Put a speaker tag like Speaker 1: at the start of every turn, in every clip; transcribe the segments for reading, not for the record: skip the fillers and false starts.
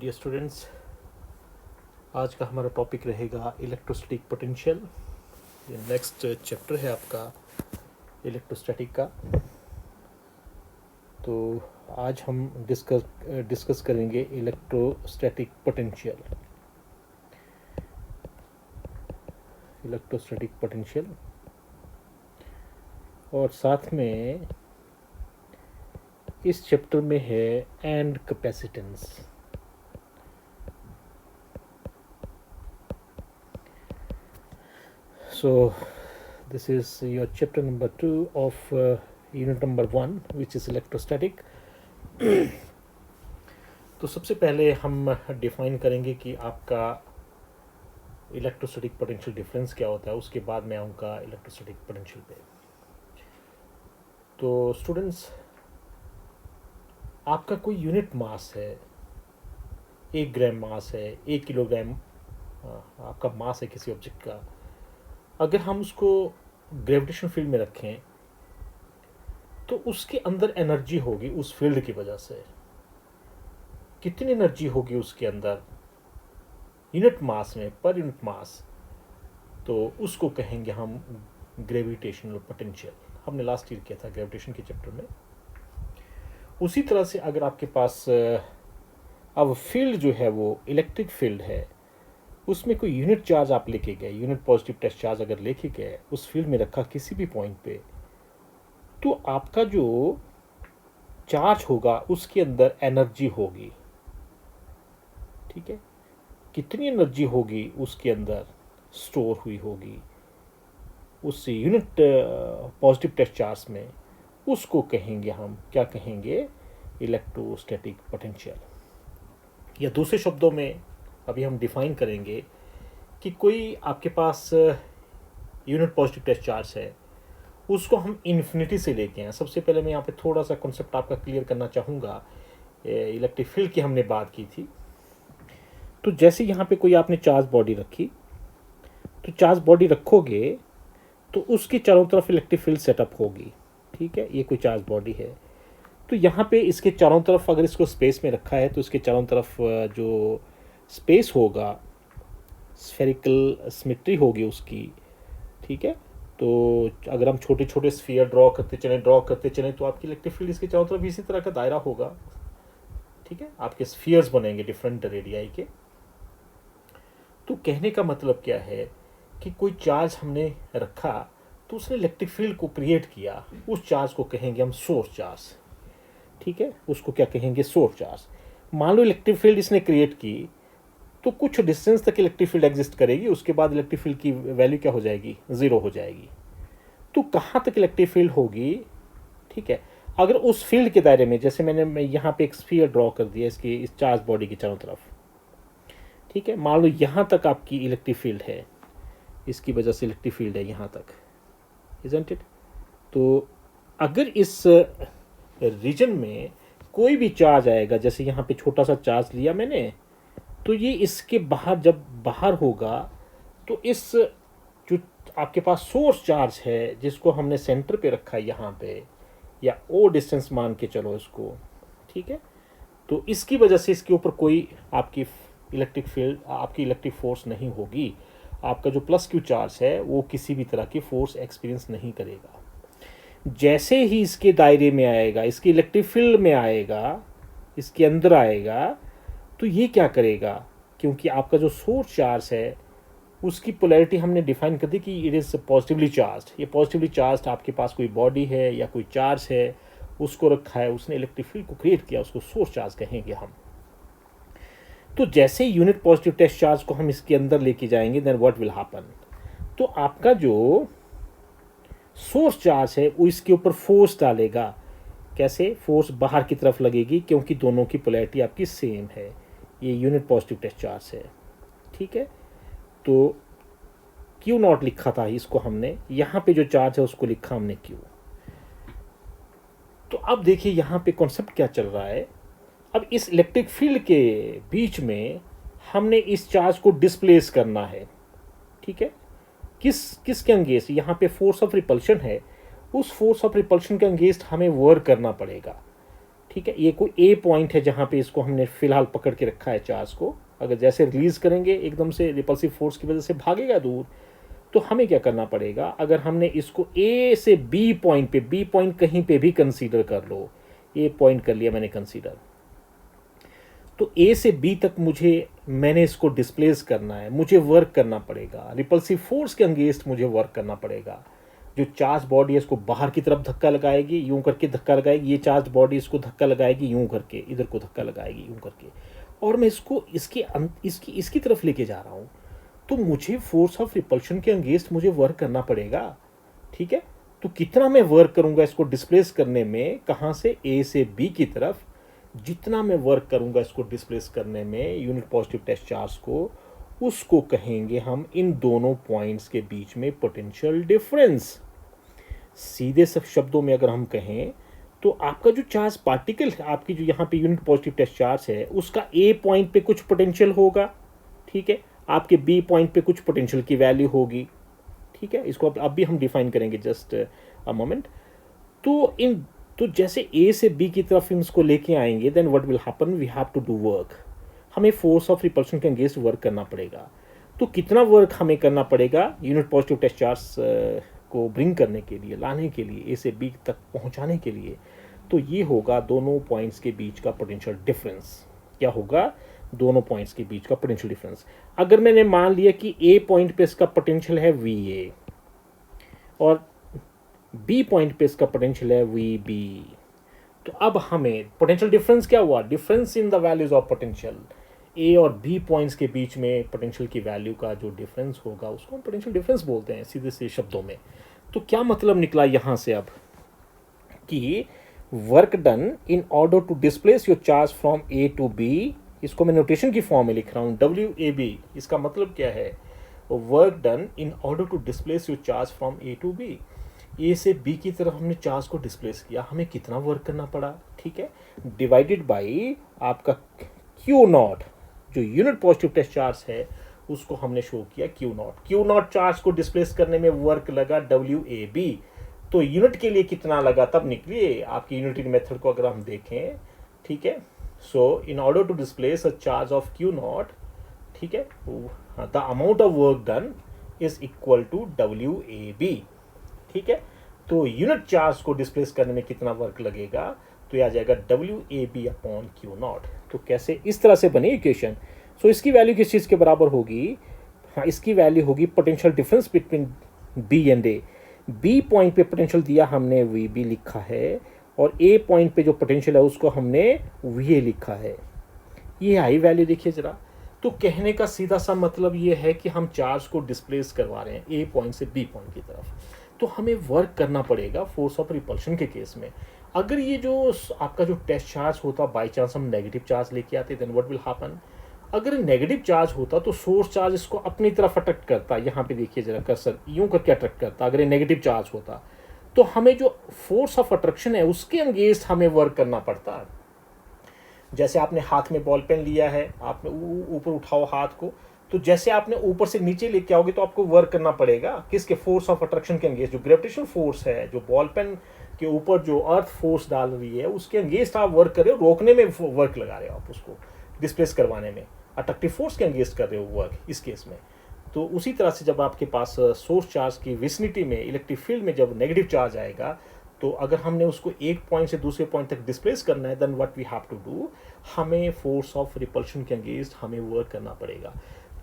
Speaker 1: Dear students, आज का हमारा टॉपिक रहेगा इलेक्ट्रोस्टैटिक पोटेंशियल। ये नेक्स्ट चैप्टर है आपका इलेक्ट्रोस्टैटिक का। तो आज हम डिस्कस करेंगे इलेक्ट्रोस्टैटिक पोटेंशियल। इलेक्ट्रोस्टैटिक पोटेंशियल और साथ में इस चैप्टर में है and capacitance. So this is your chapter number 2 of unit number 1, which is electrostatic. तो सबसे पहले हम डिफाइन करेंगे कि आपका इलेक्ट्रोस्टैटिक पोटेंशियल डिफरेंस क्या होता है। उसके बाद मैं आऊँगा इलेक्ट्रोस्टैटिक पोटेंशियल पे। तो स्टूडेंट्स, आपका कोई यूनिट मास है, 1 ग्राम मास है, 1 किलोग्राम आपका मास है किसी ऑब्जेक्ट का। अगर हम उसको ग्रेविटेशन फील्ड में रखें तो उसके अंदर एनर्जी होगी उस फील्ड की वजह से। कितनी एनर्जी होगी उसके अंदर यूनिट मास में, पर यूनिट मास, तो उसको कहेंगे हम ग्रेविटेशनल पोटेंशियल। हमने लास्ट ईयर किया था ग्रेविटेशन के चैप्टर में। उसी तरह से अगर आपके पास अब फील्ड जो है वो इलेक्ट्रिक फील्ड है, उसमें कोई यूनिट चार्ज आप लेके गए, यूनिट पॉजिटिव टेस्ट चार्ज अगर लेके गए, उस फील्ड में रखा किसी भी पॉइंट पे, तो आपका जो चार्ज होगा उसके अंदर एनर्जी होगी। ठीक है, कितनी एनर्जी होगी उसके अंदर स्टोर हुई होगी उस यूनिट पॉजिटिव टेस्ट चार्ज में, उसको कहेंगे हम, क्या कहेंगे, इलेक्ट्रोस्टैटिक पोटेंशियल। या दूसरे शब्दों में अभी हम डिफाइन करेंगे कि कोई आपके पास यूनिट पॉजिटिव टेस्ट चार्ज है, उसको हम इन्फिनिटी से लेके हैं। सबसे पहले मैं यहाँ पे थोड़ा सा कॉन्सेप्ट आपका क्लियर करना चाहूँगा। इलेक्ट्रिक फील्ड की हमने बात की थी। तो जैसे यहाँ पे कोई आपने चार्ज बॉडी रखी, तो चार्ज बॉडी रखोगे तो उसके चारों तरफ इलेक्ट्रिक फील्ड सेटअप होगी। ठीक है, ये कोई चार्ज बॉडी है, तो यहाँ पे इसके चारों तरफ अगर इसको स्पेस में रखा है तो इसके चारों तरफ जो स्पेस होगा, स्फेरिकल सिमेट्री होगी उसकी। ठीक है, तो अगर हम छोटे छोटे स्फीयर ड्रॉ करते चलें तो आपकी इलेक्ट्रिक फील्ड इसके चारों तरफ इसी तरह का दायरा होगा। ठीक है, आपके स्फीयर्स बनेंगे डिफरेंट रेडियाई के। तो कहने का मतलब क्या है कि कोई चार्ज हमने रखा तो उसने इलेक्ट्रिक फील्ड को क्रिएट किया, उस चार्ज को कहेंगे हम सोर्स चार्ज। ठीक है, उसको क्या कहेंगे, सोर्स चार्ज। मान लो इलेक्ट्रिक फील्ड इसने क्रिएट की तो कुछ डिस्टेंस तक इलेक्ट्रिक फील्ड एग्जिस्ट करेगी, उसके बाद इलेक्ट्रिक फील्ड की वैल्यू क्या हो जाएगी, 0 हो जाएगी। तो कहाँ तक इलेक्ट्रिक फील्ड होगी, ठीक है, अगर उस फील्ड के दायरे में, जैसे मैं यहाँ पे एक स्फीयर ड्रॉ कर दिया इसकी, इस चार्ज बॉडी की चारों तरफ। ठीक है, मान लो यहाँ तक आपकी इलेक्ट्रिक फील्ड है, इसकी वजह से इलेक्ट्रिक फील्ड है यहाँ तक, इजंट इट। तो अगर इस रीजन में कोई भी चार्ज आएगा, जैसे यहाँ पे छोटा सा चार्ज लिया मैंने, तो ये इसके बाहर जब बाहर होगा तो इस जो आपके पास सोर्स चार्ज है जिसको हमने सेंटर पे रखा है यहाँ पे, या ओ डिस्टेंस मान के चलो इसको। ठीक है, तो इसकी वजह से इसके ऊपर कोई आपकी इलेक्ट्रिक फील्ड, आपकी इलेक्ट्रिक फोर्स नहीं होगी। आपका जो प्लस क्यू चार्ज है वो किसी भी तरह की फोर्स एक्सपीरियंस नहीं करेगा। जैसे ही इसके दायरे में आएगा, इसकी इलेक्ट्रिक फील्ड में आएगा, इसके अंदर आएगा, तो ये क्या करेगा, क्योंकि आपका जो सोर्स चार्ज है उसकी पोलैरिटी हमने डिफाइन कर दी कि इट इज़ पॉजिटिवली चार्ज्ड। ये पॉजिटिवली चार्ज्ड आपके पास कोई बॉडी है या कोई चार्ज है, उसको रखा है, उसने इलेक्ट्रिक फील्ड को क्रिएट किया, उसको सोर्स चार्ज कहेंगे हम। तो जैसे यूनिट पॉजिटिव टेस्ट चार्ज को हम इसके अंदर लेके जाएंगे, देन व्हाट विल हैपन, तो आपका जो सोर्स चार्ज है वो इसके ऊपर फोर्स डालेगा। कैसे, फोर्स बाहर की तरफ लगेगी, क्योंकि दोनों की पोलैरिटी आपकी सेम है। ये यूनिट पॉजिटिव टेस्ट चार्ज है। ठीक है, तो क्यू नॉट लिखा था इसको हमने, यहाँ पे जो चार्ज है उसको लिखा हमने क्यू। तो अब देखिए यहाँ पे कॉन्सेप्ट क्या चल रहा है। अब इस इलेक्ट्रिक फील्ड के बीच में हमने इस चार्ज को डिस्प्लेस करना है। ठीक है, किसके अंगेंस्ट, यहाँ पे फोर्स ऑफ रिपल्शन है, उस फोर्स ऑफ रिपल्शन के अंगेंस्ट हमें वर्क करना पड़ेगा। ठीक है, ये कोई ए पॉइंट है जहाँ पे इसको हमने फिलहाल पकड़ के रखा है चार्ज को। अगर जैसे रिलीज करेंगे एकदम से रिपल्सिव फोर्स की वजह से भागेगा दूर, तो हमें क्या करना पड़ेगा, अगर हमने इसको ए से बी पॉइंट पे, बी पॉइंट कहीं पे भी कंसीडर कर लो, ए पॉइंट कर लिया मैंने कंसीडर, तो ए से बी तक मैंने इसको डिस्प्लेस करना है, मुझे वर्क करना पड़ेगा, रिपल्सिव फोर्स के अंगेंस्ट मुझे वर्क करना पड़ेगा। जो चार्ज बॉडी है इसको बाहर की तरफ धक्का लगाएगी, यूं करके धक्का लगाएगी, ये चार्ज बॉडी इसको धक्का लगाएगी यूं करके, इधर को धक्का लगाएगी यूं करके, और मैं इसको इसकी तरफ लेके जा रहा हूं, तो मुझे फोर्स ऑफ रिपल्शन के अंगेंस्ट मुझे वर्क करना पड़ेगा। ठीक है, तो कितना मैं वर्क करूंगा इसको डिस्प्लेस करने में, कहां से, ए से बी की तरफ, जितना मैं वर्क करूंगा इसको डिस्प्लेस करने में यूनिट पॉजिटिव टेस्ट चार्ज को, उसको कहेंगे हम इन दोनों पॉइंट्स के बीच में पोटेंशियल डिफरेंस। सीधे सब शब्दों में अगर हम कहें तो आपका जो चार्ज पार्टिकल है, आपकी जो यहाँ पे यूनिट पॉजिटिव टेस्ट चार्ज है, उसका ए पॉइंट पे कुछ पोटेंशियल होगा, ठीक है, आपके बी पॉइंट पे कुछ पोटेंशियल की वैल्यू होगी। ठीक है, इसको अब भी हम डिफाइन करेंगे, जस्ट अ मोमेंट। तो जैसे ए से बी की तरफ हम इसको लेके आएंगे, then what will happen, we have to do work, हमें फोर्स ऑफ रिपल्शन के अगेंस्ट वर्क करना पड़ेगा। तो कितना वर्क हमें करना पड़ेगा यूनिट पॉजिटिव टेस्ट चार्ज को ब्रिंग करने के लिए, लाने के लिए, ए से बी तक पहुंचाने के लिए, तो ये होगा दोनों पॉइंट्स के बीच का पोटेंशियल डिफरेंस। क्या होगा, दोनों पॉइंट्स के बीच का पोटेंशियल डिफरेंस। अगर मैंने मान लिया कि ए पॉइंट पे इसका पोटेंशियल है वी ए और बी पॉइंट पे इसका पोटेंशियल है वी बी, तो अब हमें पोटेंशियल डिफरेंस क्या हुआ, difference in the values of potential, A और बी पॉइंट्स के बीच में पोटेंशियल की वैल्यू का जो डिफरेंस होगा उसको हम पोटेंशियल डिफरेंस बोलते हैं सीधे से शब्दों में। तो क्या मतलब निकला यहाँ से अब, कि work done in order to displace your charge from A to b, इसको मैं नोटेशन की फॉर्म में लिख रहा हूँ, डब्ल्यू ए बी, इसका मतलब क्या है, work done in order to displace your charge from A to B, A से बी की तरफ हमने चार्ज को डिस्प्लेस किया, हमें कितना वर्क करना पड़ा, ठीक है, डिवाइडेड बाई आपका क्यू नॉट, जो यूनिट पॉजिटिव टेस्ट चार्ज है उसको हमने शो किया Q naught. Q not charge को डिस्प्लेस करने में वर्क लगा डब्ल्यू ए बी, तो यूनिट के लिए कितना लगा तब निकलिए आपकी यूनिटी मेथड को अगर हम देखें, ठीक है। So in order to displace a charge q क्यू नॉट, ठीक है, the amount of work done is equal to W A B, ठीक है। तो यूनिट चार्ज को डिस्प्लेस करने में कितना वर्क लगेगा, तो यह आ जाएगा डब्ल्यू A B upon Q naught. तो कैसे, इस तरह से बनी इक्वेशन। सो इसकी वैल्यू किस चीज़ के बराबर होगी, हाँ इसकी वैल्यू होगी potential difference between b and a. B point पे पोटेंशियल दिया हमने वी बी लिखा है, और ए पॉइंट पे जो पोटेंशियल है उसको हमने वी ए लिखा है। ये आई वैल्यू देखिए जरा। तो कहने का सीधा सा मतलब ये है कि हम चार्ज को डिस्प्लेस करवा रहे हैं ए पॉइंट से बी पॉइंट की तरफ, तो हमें वर्क करना पड़ेगा फोर्स ऑफ रिपल्शन के केस में। अगर ये जो आपका जो टेस्ट चार्ज होता, बाई चांस हम नेगेटिव चार्ज लेके आते, देन व्हाट विल हैपन, अगर नेगेटिव चार्ज होता तो सोर्स चार्ज इसको अपनी तरफ अट्रैक्ट करता, यहाँ पे देखिए जरा कर्सर यूं करके अट्रैक्ट करता। अगर ये नेगेटिव चार्ज होता तो हमें जो फोर्स ऑफ अट्रैक्शन है उसके अगेंस्ट हमें वर्क करना पड़ता। जैसे आपने हाथ में बॉल पेन लिया है, आपने ऊपर उठाओ हाथ को, तो जैसे आपने ऊपर से नीचे लेके आओगे तो आपको वर्क करना पड़ेगा किसके, फोर्स ऑफ अट्रैक्शन के अगेंस्ट। जो ग्रेविटेशन फोर्स है, जो बॉल पेन के ऊपर जो अर्थ फोर्स डाल रही है उसके अगेंस्ट आप वर्क कर रहे हो, रोकने में वर्क लगा रहे हो आप, उसको डिस्प्लेस करवाने में अट्रैक्टिव फोर्स के अगेंस्ट कर रहे हो वर्क इस केस में। तो उसी तरह से जब आपके पास सोर्स चार्ज की विसिनिटी में इलेक्ट्रिक फील्ड में जब नेगेटिव चार्ज आएगा, तो अगर हमने उसको एक पॉइंट से दूसरे पॉइंट तक डिस्प्लेस करना है, then what we have to do, हमें फोर्स ऑफ रिपल्शन के अगेंस्ट हमें वर्क करना पड़ेगा।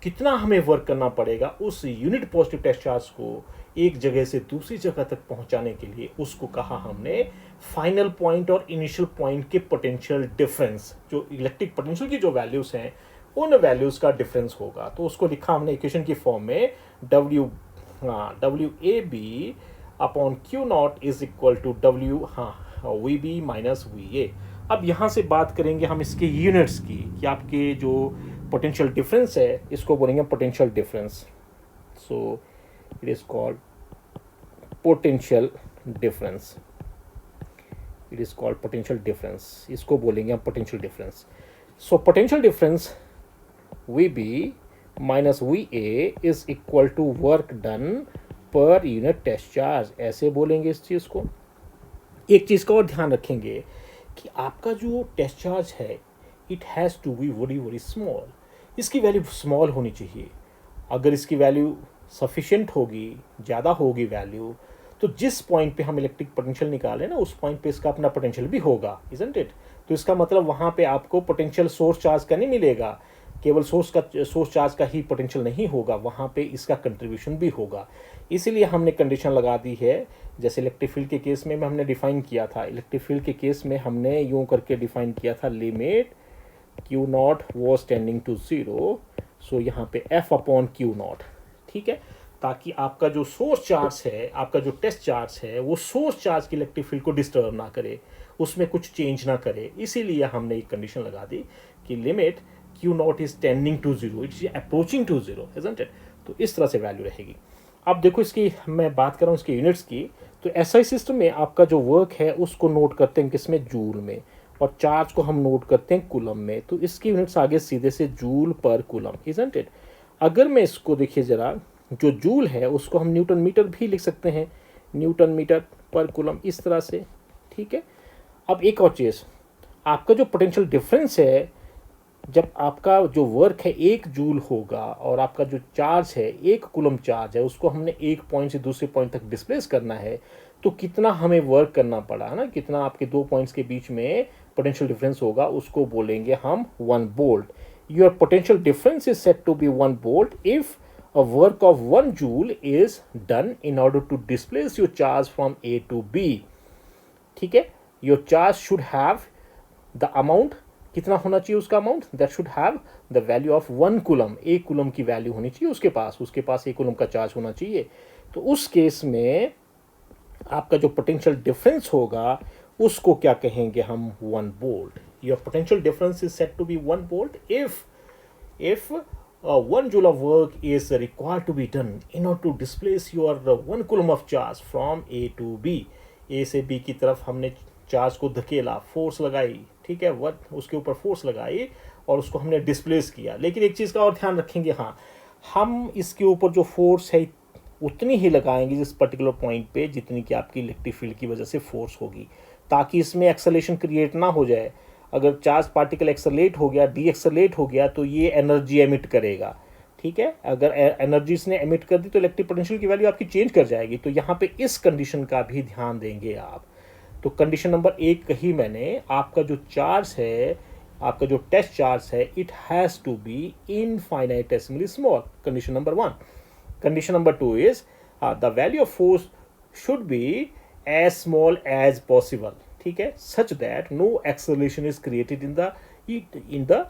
Speaker 1: कितना हमें वर्क करना पड़ेगा, उस यूनिट पॉजिटिव टेस्ट चार्ज को एक जगह से दूसरी जगह तक पहुंचाने के लिए, उसको कहा हमने फाइनल पॉइंट और इनिशियल पॉइंट के पोटेंशियल डिफरेंस, जो इलेक्ट्रिक पोटेंशियल की जो वैल्यूज हैं उन वैल्यूज का डिफरेंस होगा। तो उसको लिखा हमने इक्वेशन की फॉर्म में, W A B upon Q naught is equal to W V B minus we A. अब यहाँ से बात करेंगे हम इसके यूनिट्स की, कि आपके जो पोटेंशियल डिफरेंस है इसको बोलेंगे potential difference. So it is called potential difference, it is called potential difference, इसको बोलेंगे हम potential difference. So potential difference v B minus we a is equal to work done per unit test charge, ऐसे बोलेंगे इस चीज़ को। एक चीज़ का और ध्यान रखेंगे कि आपका जो टेस्ट चार्ज है it has to be very very small, इसकी वैल्यू स्मॉल होनी चाहिए। अगर इसकी वैल्यू सफिशेंट होगी, ज़्यादा होगी वैल्यू, तो जिस पॉइंट पे हम इलेक्ट्रिक पोटेंशियल निकालें ना उस पॉइंट पे इसका अपना पोटेंशियल भी होगा, इजंट इट। तो इसका मतलब वहाँ पे आपको पोटेंशियल सोर्स चार्ज का नहीं मिलेगा, केवल सोर्स चार्ज का ही पोटेंशियल नहीं होगा, वहाँ पे इसका कंट्रीब्यूशन भी होगा। इसीलिए हमने कंडीशन लगा दी है, जैसे इलेक्ट्रिक फील्ड के केस में हमने डिफाइन किया था, इलेक्ट्रिक फील्ड के केस में हमने यूँ करके डिफाइन किया था, limit q naught was tending to zero, so यहाँ पे एफ अपॉन क्यू नॉट, ठीक है, ताकि आपका जो सोर्स चार्ज है, आपका जो टेस्ट चार्ज है, वो सोर्स चार्ज की इलेक्ट्रिक फील्ड को डिस्टर्ब ना करे, उसमें कुछ चेंज ना करे। इसीलिए हमने एक कंडीशन लगा दी कि limit q naught is tending to zero, it is approaching to zero, isn't it. तो इस तरह से वैल्यू रहेगी। अब देखो इसकी मैं बात कर रहा हूँ इसके यूनिट्स की, तो एसआई सिस्टम में आपका जो वर्क है उसको नोट करते हैं किसमें, जूल में, और चार्ज को हम नोट करते हैं कूलम में। तो इसकी यूनिट्स आगे सीधे से जूल पर कूलम, इजंट इट। अगर मैं इसको देखिए ज़रा, जो जूल है उसको हम न्यूटन मीटर भी लिख सकते हैं, न्यूटन मीटर पर कूलम, इस तरह से, ठीक है। अब एक और चीज़, आपका जो पोटेंशियल डिफरेंस है, जब आपका जो वर्क है 1 जूल होगा और आपका जो चार्ज है 1 कूलम चार्ज है, उसको हमने एक पॉइंट से दूसरे पॉइंट तक डिस्प्लेस करना है, तो कितना हमें वर्क करना पड़ा है ना, कितना आपके 2 पॉइंट्स के बीच में पोटेंशियल डिफरेंस होगा, उसको बोलेंगे हम 1 volt. Your potential difference is set to be 1 volt if a work of 1 joule is done in order to displace your charge from A to B, ठीक है। your charge should have the amount, कितना होना चाहिए उसका amount, that should have the value of 1 coulomb, 1 coulomb की value होनी चाहिए उसके पास 1 कूलम का चार्ज होना चाहिए। तो उस केस में आपका जो पोटेंशियल डिफरेंस होगा उसको क्या कहेंगे हम, 1 volt. Your potential difference is set to be 1 volt if 1 joule of work is required to be done in order to displace your 1 coulomb of charge from A to B। A से B की तरफ हमने charge को धकेला, force लगाई, ठीक है, उसके ऊपर फोर्स लगाई और उसको हमने डिस्प्लेस किया। लेकिन एक चीज़ का और ध्यान रखेंगे, हाँ, हम इसके ऊपर जो फोर्स है उतनी ही लगाएंगे जिस पर्टिकुलर पॉइंट पे जितनी कि आपकी इलेक्ट्रिक फील्ड की वजह से फोर्स होगी, ताकि इसमें एक्सेलेरेशन क्रिएट ना हो जाए। अगर चार्ज पार्टिकल एक्सेलेरेट हो गया, डी एक्सेलेरेट हो गया, तो ये एनर्जी एमिट करेगा, ठीक है। अगर एनर्जी इसने एमिट कर दी तो इलेक्ट्रिक पोटेंशियल की वैल्यू आपकी चेंज कर जाएगी। तो यहाँ पे इस कंडीशन का भी ध्यान देंगे आप। तो कंडीशन नंबर 1 कही मैंने, आपका जो चार्ज है, आपका जो टेस्ट चार्ज है, it has to be infinitesimally small, condition number 1। Condition number 2 is the value of force should be as small as possible, ठीक है, such that no acceleration is created in the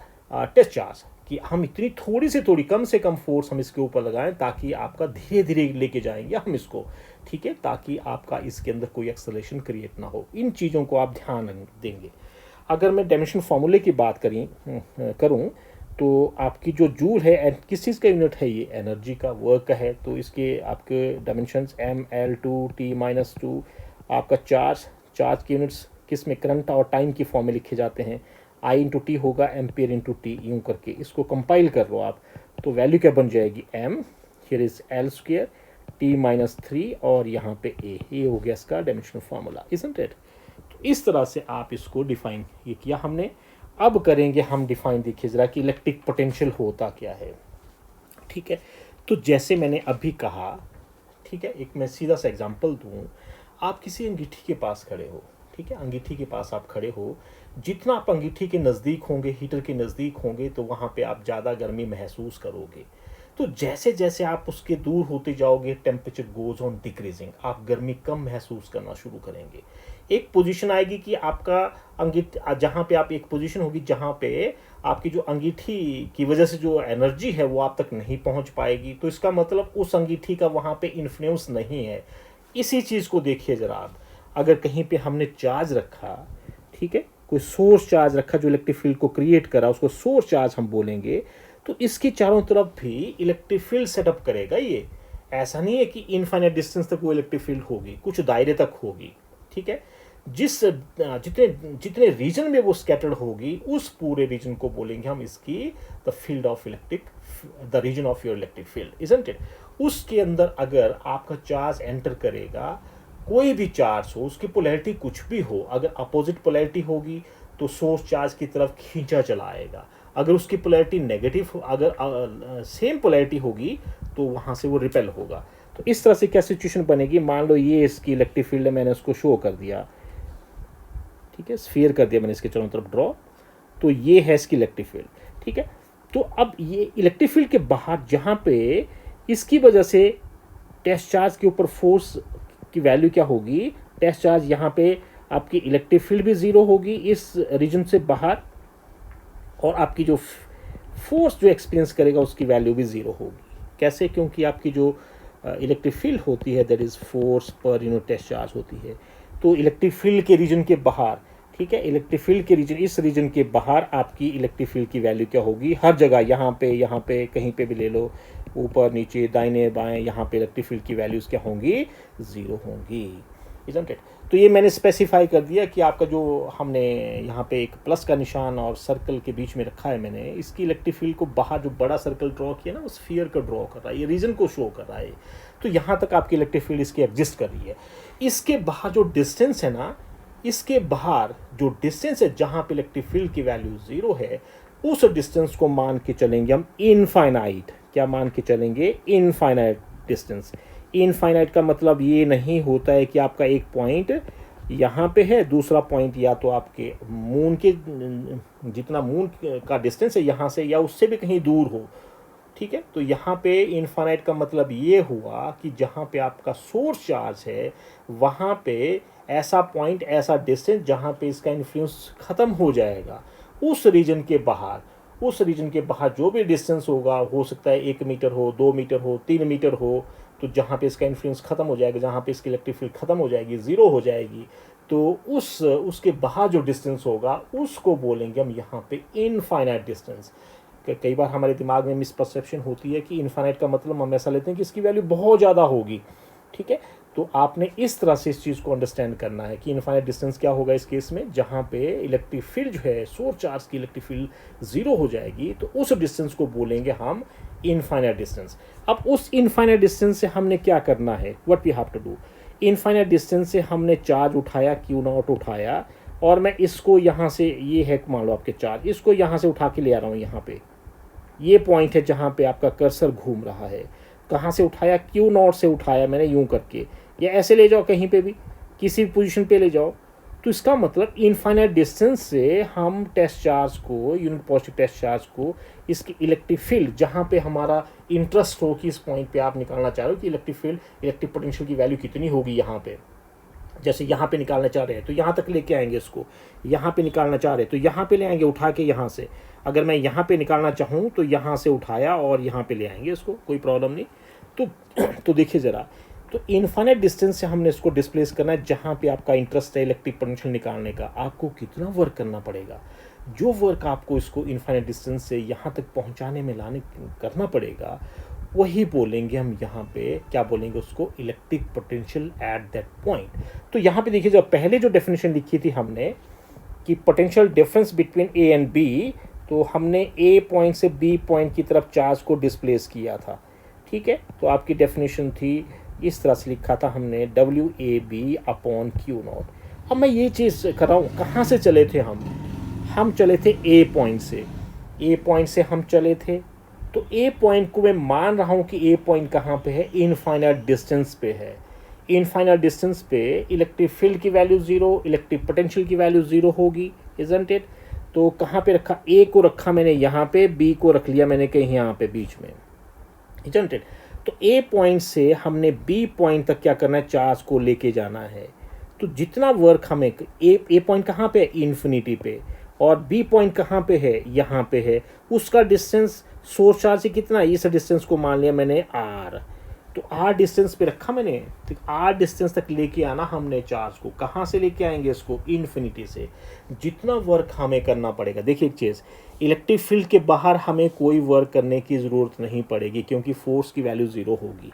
Speaker 1: test charge, कि हम इतनी थोड़ी से थोड़ी कम से कम force हम इसके ऊपर लगाएं ताकि आपका धीरे धीरे लेके जाएंगे हम इसको, ठीक है, ताकि आपका इसके अंदर कोई एक्सेलरेशन क्रिएट ना हो। इन चीज़ों को आप ध्यान देंगे। अगर मैं डायमेंशन फार्मूले की बात करूं तो आपकी जो जूल है किस चीज़ का यूनिट है, ये एनर्जी का, वर्क का है। तो इसके आपके डायमेंशंस mL2T-2, आपका चार्ज के यूनिट्स किस में, करंट और टाइम की फॉर्म में लिखे जाते हैं, I/T होगा एम्पियर इंटू टी, यूँ करके इसको कंपाइल कर लो आप, तो वैल्यू क्या बन जाएगी, m, here is L² T-3 और यहाँ पे a, ये हो गया इसका डायमेंशनल फार्मूला, इजंट इट। तो इस तरह से आप इसको डिफाइन ये किया हमने। अब करेंगे हम डिफाइन, देखिए ज़रा कि इलेक्ट्रिक पोटेंशियल होता क्या है, ठीक है। तो जैसे मैंने अभी कहा, ठीक है, एक मैं सीधा सा एग्जांपल दूं, आप किसी अंगीठी के पास खड़े हो, ठीक है, अंगीठी के पास आप खड़े हो, जितना आप अंगीठी के नज़दीक होंगे, हीटर के नज़दीक होंगे, तो वहाँ पे आप ज़्यादा गर्मी महसूस करोगे। तो जैसे जैसे आप उसके दूर होते जाओगे, टेम्परेचर गोज ऑन डिक्रीजिंग, आप गर्मी कम महसूस करना शुरू करेंगे। एक पोजीशन आएगी कि आपका अंगीठी, जहाँ पे आप, एक पोजीशन होगी जहाँ पे आपकी जो अंगीठी की वजह से जो एनर्जी है वो आप तक नहीं पहुँच पाएगी। तो इसका मतलब उस अंगीठी का वहाँ पे इन्फ्लुएंस नहीं है। इसी चीज़ को देखिए ज़रा आप, अगर कहीं पे हमने चार्ज रखा, ठीक है, कोई सोर्स चार्ज रखा जो इलेक्ट्रिक फील्ड को क्रिएट करा, उसको सोर्स चार्ज हम बोलेंगे, तो इसके चारों तरफ भी इलेक्ट्रिक फील्ड सेटअप करेगा ये। ऐसा नहीं है कि इनफाइनाइट डिस्टेंस तक वो इलेक्ट्रिक फील्ड होगी, कुछ दायरे तक होगी, ठीक है। जितने रीजन में वो स्कैटर्ड होगी, उस पूरे रीजन को बोलेंगे हम इसकी the field of electric, the region of your electric field, isn't it. उसके अंदर अगर आपका चार्ज एंटर करेगा, कोई भी चार्ज हो, उसकी पोलैरिटी कुछ भी हो, अगर अपोजिट पोलैरिटी होगी तो सोर्स चार्ज की तरफ खींचा चला आएगा। अगर उसकी पोलैरिटी नेगेटिव हो, अगर सेम पोलैरिटी होगी तो वहाँ से वो रिपेल होगा। तो इस तरह से क्या सिचुएशन बनेगी, मान लो ये इसकी इलेक्ट्रिक फील्ड है, मैंने उसको शो कर दिया, ठीक है, स्फीयर कर दिया मैंने इसके चारों तरफ ड्रॉ, तो ये है इसकी इलेक्ट्रिक फील्ड, ठीक है। तो अब ये इलेक्ट्रिक फील्ड के बाहर जहाँ पे इसकी वजह से टेस्ट चार्ज के ऊपर फोर्स की वैल्यू क्या होगी, टेस्ट चार्ज यहाँ पे आपकी इलेक्ट्रिक फील्ड भी ज़ीरो होगी इस रीजन से बाहर, और आपकी जो फोर्स जो एक्सपीरियंस करेगा उसकी वैल्यू भी ज़ीरो होगी। कैसे, क्योंकि आपकी जो इलेक्ट्रिक फील्ड होती है that is force per unit test charge होती है। तो इलेक्ट्रिक फील्ड के रीजन के बाहर, ठीक है, इलेक्ट्रिक फील्ड के रीजन, इस रीजन के बाहर आपकी इलेक्ट्रिक फील्ड की वैल्यू क्या होगी, हर जगह, यहाँ पे कहीं पे भी ले लो, ऊपर नीचे दाहिने बाएं, यहाँ पे इलेक्ट्रिक फील्ड की वैल्यूज़ क्या होंगी, ज़ीरो होंगी, इज़न्ट इट। तो ये मैंने स्पेसिफाई कर दिया कि आपका जो हमने यहाँ पे एक प्लस का निशान और सर्कल के बीच में रखा है मैंने, इसकी इलेक्ट्रिक फील्ड को बाहर जो बड़ा सर्कल ड्रॉ किया ना, वो स्फीयर का ड्रॉ कर रहा है, ये रीजन को शो कर रहा है। तो यहाँ तक आपकी इलेक्ट्रिक फील्ड इसकी एग्जिस्ट कर रही है। इसके बाहर जो डिस्टेंस है ना, इसके बाहर जो डिस्टेंस है जहाँ पे इलेक्ट्रिक फील्ड की वैल्यू ज़ीरो है, उस डिस्टेंस को मान के चलेंगे हम इनफाइनाइट। क्या मान के चलेंगे, इनफाइनाइट डिस्टेंस। इनफाइनाइट का मतलब ये नहीं होता है कि आपका एक पॉइंट यहाँ पे है, दूसरा पॉइंट या तो आपके मून के, जितना मून का डिस्टेंस है यहाँ से, या उससे भी कहीं दूर हो, ठीक है। तो यहाँ पे इनफाइनाइट का मतलब ये हुआ कि जहाँ पे आपका सोर्स चार्ज है वहाँ पे ऐसा पॉइंट, ऐसा डिस्टेंस जहाँ पे इसका इन्फ्लुएंस ख़त्म हो जाएगा। उस रीजन के बाहर, उस रीजन के बाहर जो भी डिस्टेंस होगा, हो सकता है 1 मीटर हो, 2 मीटर हो, 3 मीटर हो, तो जहाँ पे इसका इन्फ्लुएंस ख़त्म हो जाएगा, जहाँ पे इसकी इलेक्ट्रिक फील्ड ख़त्म हो जाएगी, ज़ीरो हो जाएगी, तो उसके बाहर जो डिस्टेंस होगा उसको बोलेंगे हम यहाँ पे इनफाइनाइट डिस्टेंस। कई बार हमारे दिमाग में मिसपरसेप्शन होती है कि इनफाइनाइट का मतलब हम ऐसा लेते हैं कि इसकी वैल्यू बहुत ज़्यादा होगी, ठीक है। तो आपने इस तरह से इस चीज़ को अंडरस्टैंड करना है कि इनफाइनाइट डिस्टेंस क्या होगा इस केस में, जहाँ पे इलेक्ट्रिक फील्ड जो है, सोर्स चार्ज की इलेक्ट्रिक फील्ड ज़ीरो हो जाएगी, तो उस डिस्टेंस को बोलेंगे हम इनफाइनाइट डिस्टेंस। अब उस इनफाइनाइट डिस्टेंस से हमने क्या करना है, what we have to do. Infinite distance से हमने चार्ज उठाया, क्यू नॉट उठाया, और मैं इसको यहाँ से, ये है मान लो आपके चार्ज, इसको यहाँ से उठा के ले आ रहा हूँ, यहाँ पे ये पॉइंट है जहाँ पे आपका कर्सर घूम रहा है। कहाँ से उठाया, क्यू नॉट से उठाया मैंने, यूं करके, या ऐसे ले जाओ, कहीं पे भी किसी पोजीशन पे ले जाओ। तो इसका मतलब इनफाइनाइट डिस्टेंस से हम टेस्ट चार्ज को, यूनिट पॉजिटिव टेस्ट चार्ज को, इसकी इलेक्ट्रिक फील्ड जहाँ पे हमारा इंटरेस्ट हो कि इस पॉइंट पे आप निकालना चाह रहे हो कि इलेक्ट्रिक फील्ड, इलेक्ट्रिक पोटेंशियल की वैल्यू कितनी होगी यहाँ पे, जैसे यहाँ पे निकालना चाह रहे हैं तो यहाँ तक लेके आएंगे इसको, यहाँ पे निकालना चाह रहे हैं तो यहाँ पे ले आएंगे उठा के यहाँ से। अगर मैं यहाँ पे निकालना चाहूँ तो यहाँ से उठाया और यहाँ पे ले आएंगे इसको, कोई प्रॉब्लम नहीं। तो देखिए ज़रा, तो इनफाइनाइट डिस्टेंस से हमने इसको डिस्प्लेस करना है जहाँ पे आपका इंटरेस्ट है इलेक्ट्रिक पोटेंशियल निकालने का। आपको कितना वर्क करना पड़ेगा, जो वर्क आपको इसको इनफाइनाइट डिस्टेंस से यहाँ तक पहुँचाने में करना पड़ेगा, वही बोलेंगे हम यहाँ पे, क्या बोलेंगे उसको, electric potential at that point. तो यहाँ पे देखिए, जब पहले जो डेफिनेशन लिखी थी हमने कि potential difference between a and b, तो हमने ए पॉइंट से बी पॉइंट की तरफ चार्ज को डिस्प्लेस किया था, ठीक है। तो आपकी डेफिनेशन थी, इस तरह से लिखा था हमने, डब्ल्यू A B upon Q naught. अब मैं ये चीज़ कर रहा हूँ, कहाँ से चले थे हम चले थे ए पॉइंट से, ए पॉइंट से हम चले थे। तो ए पॉइंट को मैं मान रहा हूँ कि ए पॉइंट कहाँ पे है, इनफाइनाइट डिस्टेंस पे है। इनफाइनाइट डिस्टेंस पे इलेक्ट्रिक फील्ड की वैल्यू ज़ीरो, इलेक्ट्रिक पोटेंशियल की वैल्यू ज़ीरो होगी, इजंट इट। तो कहाँ पे रखा, ए को रखा मैंने यहाँ पे, बी को रख लिया मैंने कहीं यहाँ पे बीच में, इजंट इट। तो ए पॉइंट से हमने बी पॉइंट तक क्या करना है, चार्ज को लेके जाना है। तो जितना वर्क हमें, ए पॉइंट कहाँ पे है, इन्फिनिटी पे, और बी पॉइंट कहाँ पे है, यहाँ पे है, उसका डिस्टेंस सोर्स चार्ज से कितना है, इस डिस्टेंस को मान लिया मैंने आर। तो आर डिस्टेंस पे रखा मैंने, तो आर डिस्टेंस तक लेके आना हमने चार्ज को। कहाँ से लेके आएंगे इसको, इन्फिनिटी से। जितना वर्क हमें करना पड़ेगा, देखिए एक चीज़, इलेक्ट्रिक फील्ड के बाहर हमें कोई वर्क करने की ज़रूरत नहीं पड़ेगी क्योंकि फोर्स की वैल्यू ज़ीरो होगी।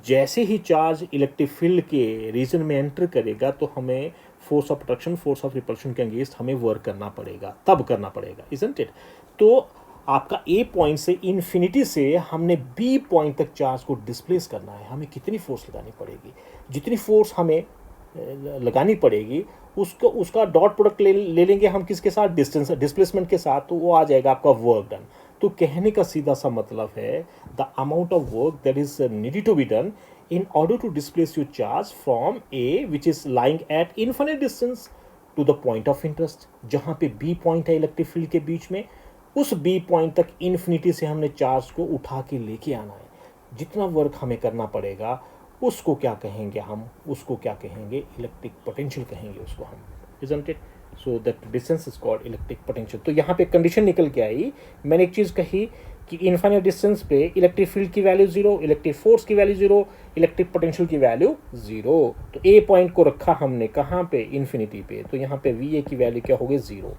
Speaker 1: जैसे ही चार्ज इलेक्ट्रिक फील्ड के रीजन में एंटर करेगा तो हमें force of attraction, force of repulsion के अगेंस्ट हमें वर्क करना पड़ेगा, तब करना पड़ेगा, इजंट इट। तो आपका ए पॉइंट से इन्फिनिटी से हमने बी पॉइंट तक चार्ज को डिस्प्लेस करना है, हमें कितनी फोर्स लगानी पड़ेगी, जितनी फोर्स हमें लगानी पड़ेगी, उसको उसका डॉट प्रोडक्ट ले लेंगे हम किसके साथ, डिस्टेंस डिस्प्लेसमेंट के साथ, तो वो आ जाएगा आपका वर्क डन। तो कहने का सीधा सा मतलब है the amount of work that is needed to be done in order to displace your charge from A which is lying at infinite distance to the point of interest, जहाँ पे B point है electric field के बीच में, उस B point तक infinity से हमने charge को उठा के लेके आना है। जितना वर्क हमें करना पड़ेगा उसको क्या कहेंगे हम, उसको क्या कहेंगे, इलेक्ट्रिक पोटेंशियल कहेंगे उसको हम, isn't it? So that distance is called electric potential. तो यहाँ पे कंडीशन निकल के आई, मैंने एक चीज़ कही कि इनफाइनाइट डिस्टेंस पे इलेक्ट्रिक फील्ड की वैल्यू जीरो, इलेक्ट्रिक फोर्स की वैल्यू जीरो, इलेक्ट्रिक पोटेंशियल की वैल्यू जीरो। तो ए पॉइंट को रखा हमने कहाँ पे, इन्फिनिटी पे, तो यहाँ पे वी ए की वैल्यू क्या होगी, जीरो।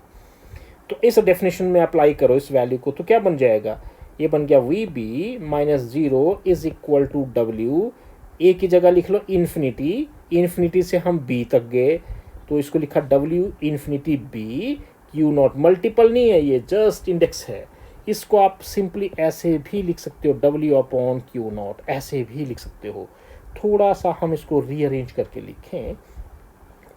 Speaker 1: तो इस डेफिनेशन में अप्लाई करो इस वैल्यू को, तो क्या बन जाएगा, ये बन गया V B minus zero is equal to W, A की जगह लिख लो इन्फिनिटी, इन्फिनिटी से हम बी तक गए तो इसको लिखा डब्ल्यू infinity b, q naught, multiple नहीं है ये, जस्ट इंडेक्स है। इसको आप सिंपली ऐसे भी लिख सकते हो, डब्ल्यू अपॉन क्यू नॉट, ऐसे भी लिख सकते हो। थोड़ा सा हम इसको रीअरेंज करके लिखें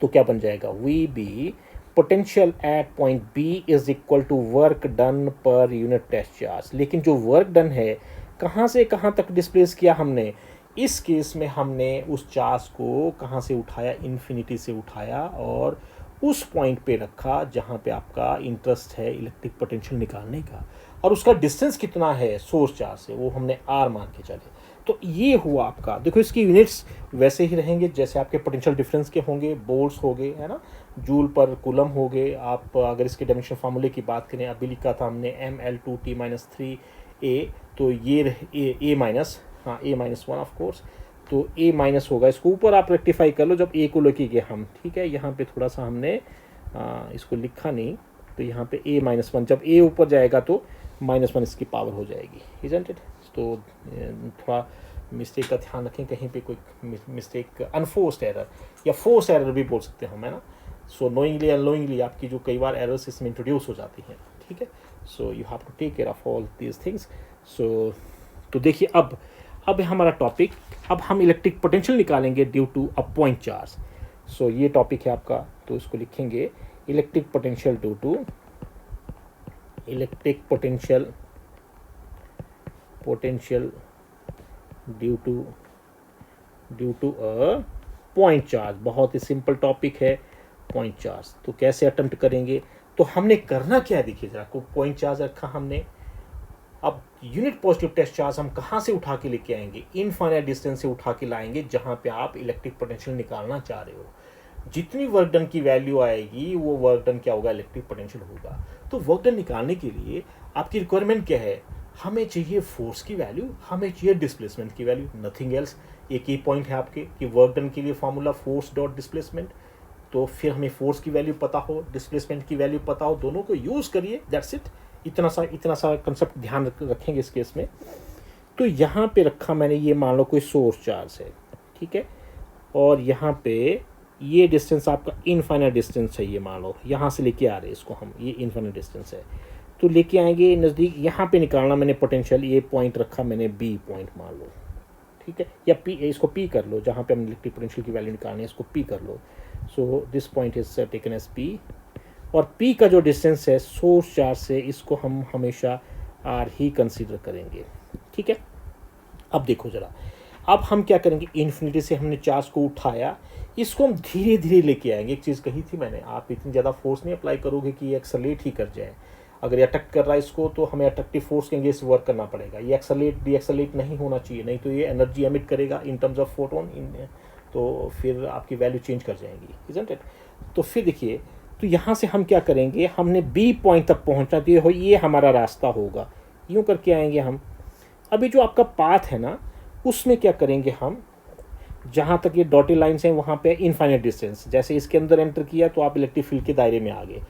Speaker 1: तो क्या बन जाएगा, v b potential at point b is equal to work done per unit test charge. लेकिन जो वर्क डन है कहाँ से कहाँ तक डिस्प्लेस किया हमने, इस केस में हमने उस चार्ज को कहाँ से उठाया, इन्फिनिटी से उठाया और उस पॉइंट पे रखा जहाँ पे आपका इंटरेस्ट है इलेक्ट्रिक पोटेंशियल निकालने का, और उसका डिस्टेंस कितना है सोर्स चार्ज से, वो हमने आर मान के चले। तो ये हुआ आपका, देखो इसकी यूनिट्स वैसे ही रहेंगे जैसे आपके पोटेंशियल डिफरेंस के होंगे, बोल्ट्स हो गए, है ना, जूल पर कूलम हो गए। आप अगर इसके डायमेंशन फार्मूले की बात करें, अभी लिखा था हमने ml2t-3a, तो ये ए माइनस, हाँ ए माइनस वन ऑफ कोर्स, तो ए माइनस होगा, इसको ऊपर आप रेक्टिफाई कर लो जब ए को लेके गए हम, ठीक है। यहाँ पे थोड़ा सा हमने इसको लिखा नहीं, तो यहाँ पे ए माइनस वन, जब ए ऊपर जाएगा तो माइनस वन इसकी पावर हो जाएगी, इजंट इट। तो थोड़ा मिस्टेक का ध्यान रखें, कहीं पे कोई मिस्टेक, अनफोर्स्ड एरर या फोर्स एरर भी बोल सकते हैं हम, है ना। सो नोइंगली अननोइंगली आपकी जो कई बार एरर्स इसमें इंट्रोड्यूस हो जाती हैं, ठीक है। So you have to take care of all these things. So तो देखिए अब हमारा टॉपिक, अब हम इलेक्ट्रिक पोटेंशियल निकालेंगे due to a point charge. So ये टॉपिक है आपका, तो इसको लिखेंगे electric potential due to, electric potential due to a point charge. बहुत ही सिंपल टॉपिक है पॉइंट चार्ज। तो कैसे अटेम्प्ट करेंगे, तो हमने करना क्या है, देखिए जरा, को पॉइंट चार्ज रखा हमने, अब यूनिट पॉजिटिव टेस्ट चार्ज हम कहाँ से उठा के लेके आएंगे, इनफाइनाइट डिस्टेंस से उठा के लाएंगे जहाँ पे आप इलेक्ट्रिक पोटेंशियल निकालना चाह रहे हो। जितनी वर्क डन की वैल्यू आएगी वो वर्क डन क्या होगा, इलेक्ट्रिक पोटेंशियल होगा। तो वर्क डन निकालने के लिए आपकी रिक्वायरमेंट क्या है, हमें चाहिए फोर्स की वैल्यू, हमें चाहिए डिस्प्लेसमेंट की वैल्यू, नथिंग एल्स। एक ही पॉइंट है आपके कि वर्क डन के लिए फॉर्मूला फोर्स डॉट डिस्प्लेसमेंट, तो फिर हमें फोर्स की वैल्यू पता हो, डिस्प्लेसमेंट की वैल्यू पता हो, दोनों को यूज़ करिए, दैट्स इट। इतना सा कंसेप्ट ध्यान रखेंगे इस केस में। तो यहाँ पे रखा मैंने, ये मान लो कोई सोर्स चार्ज है, ठीक है, और यहाँ पे ये डिस्टेंस आपका इनफाइनाइट डिस्टेंस है, ये मान लो यहाँ से लेके आ रहे हैं इसको हम, ये इनफाइनाइट डिस्टेंस है, तो लेके आएंगे नज़दीक, यहाँ पे निकालना मैंने पोटेंशियल, ये पॉइंट रखा मैंने बी पॉइंट मान लो, ठीक है, या पी, इसको पी कर लो, जहाँ पे हम इलेक्ट्रिक पोटेंशियल की वैल्यू निकालनी है इसको पी कर लो। So this point is taken as P, और P का जो डिस्टेंस है सोर्स चार्ज से, इसको हम हमेशा R ही कंसीडर करेंगे, ठीक है। अब देखो ज़रा, अब हम क्या करेंगे, इन्फिनिटी से हमने चार्ज को उठाया, इसको हम धीरे धीरे लेके आएंगे। एक चीज़ कही थी मैंने, आप इतनी ज़्यादा फोर्स नहीं अप्लाई करोगे कि ये एक्सलेट ही कर जाए। अगर ये अटैक कर रहा है इसको, तो हमें अट्रैक्टिव फोर्स के अगेंस्ट वर्क करना पड़ेगा। ये एक्सलेट डी एक्सलेट नहीं होना चाहिए, नहीं तो ये एनर्जी एमिट करेगा इन टर्म्स ऑफ फोटोन, तो फिर आपकी वैल्यू चेंज कर जाएंगी, इजंट इट। तो फिर देखिए, तो यहाँ से हम क्या करेंगे, हमने बी पॉइंट तक पहुँचना, तो ये हमारा रास्ता होगा, यूँ करके आएंगे हम। अभी जो आपका पाथ है ना, उसमें क्या करेंगे हम, जहाँ तक ये डॉटेड लाइन्स हैं वहाँ पे इनफाइनाइट डिस्टेंस, जैसे इसके अंदर एंटर किया तो आप इलेक्ट्रिक फील्ड के दायरे में आ गए।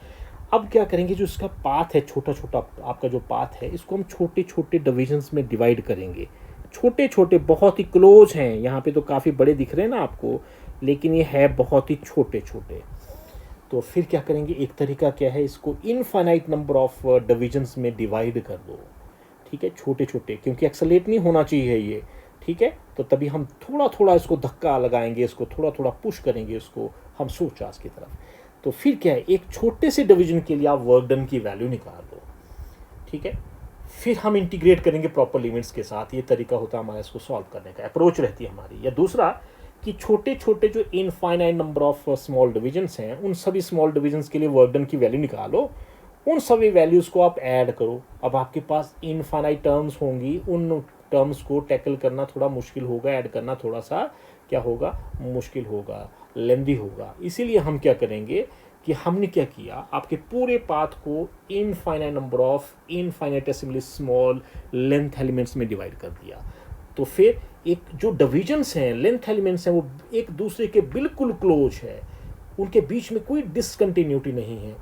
Speaker 1: अब क्या करेंगे, जो इसका पाथ है, छोटा छोटा आपका जो पाथ है, इसको हम छोटे छोटे डिविजन्स में डिवाइड करेंगे। छोटे छोटे बहुत ही क्लोज हैं, यहाँ पे तो काफ़ी बड़े दिख रहे हैं ना आपको, लेकिन ये है बहुत ही छोटे छोटे। तो फिर क्या करेंगे, एक तरीका क्या है, इसको इनफाइनाइट नंबर ऑफ डिविजन्स में डिवाइड कर दो, ठीक है, छोटे छोटे, क्योंकि एक्सलेट नहीं होना चाहिए ये, ठीक है। तो तभी हम थोड़ा थोड़ा इसको धक्का लगाएंगे, इसको थोड़ा थोड़ा पुश करेंगे इसको हम सोर्स चार्ज की तरफ। तो फिर क्या है, एक छोटे से डिवीजन के लिए आप वर्क डन की वैल्यू निकाल दो, ठीक है। फिर हम इंटीग्रेट करेंगे प्रॉपर लिमिट्स के साथ। ये तरीका होता है हमारा इसको सॉल्व करने का, अप्रोच रहती है हमारी। या दूसरा कि छोटे छोटे जो infinite number of small divisions हैं, उन सभी स्मॉल डिविजन्स के लिए वर्क डन की वैल्यू निकालो, उन सभी वैल्यूज़ को आप ऐड करो। अब आपके पास इनफाइनाइट टर्म्स होंगी, उन टर्म्स को टैकल करना थोड़ा मुश्किल होगा, ऐड करना थोड़ा सा क्या होगा, मुश्किल होगा, लेंदी होगा। इसीलिए हम क्या करेंगे कि हमने क्या किया, आपके पूरे पाथ को infinite number of infinitesimally small length elements में डिवाइड कर दिया। तो फिर एक जो डिविजन्स हैं, लेंथ एलिमेंट्स हैं, वो एक दूसरे के बिल्कुल क्लोज है, उनके बीच में कोई डिसकंटिन्यूटी नहीं है।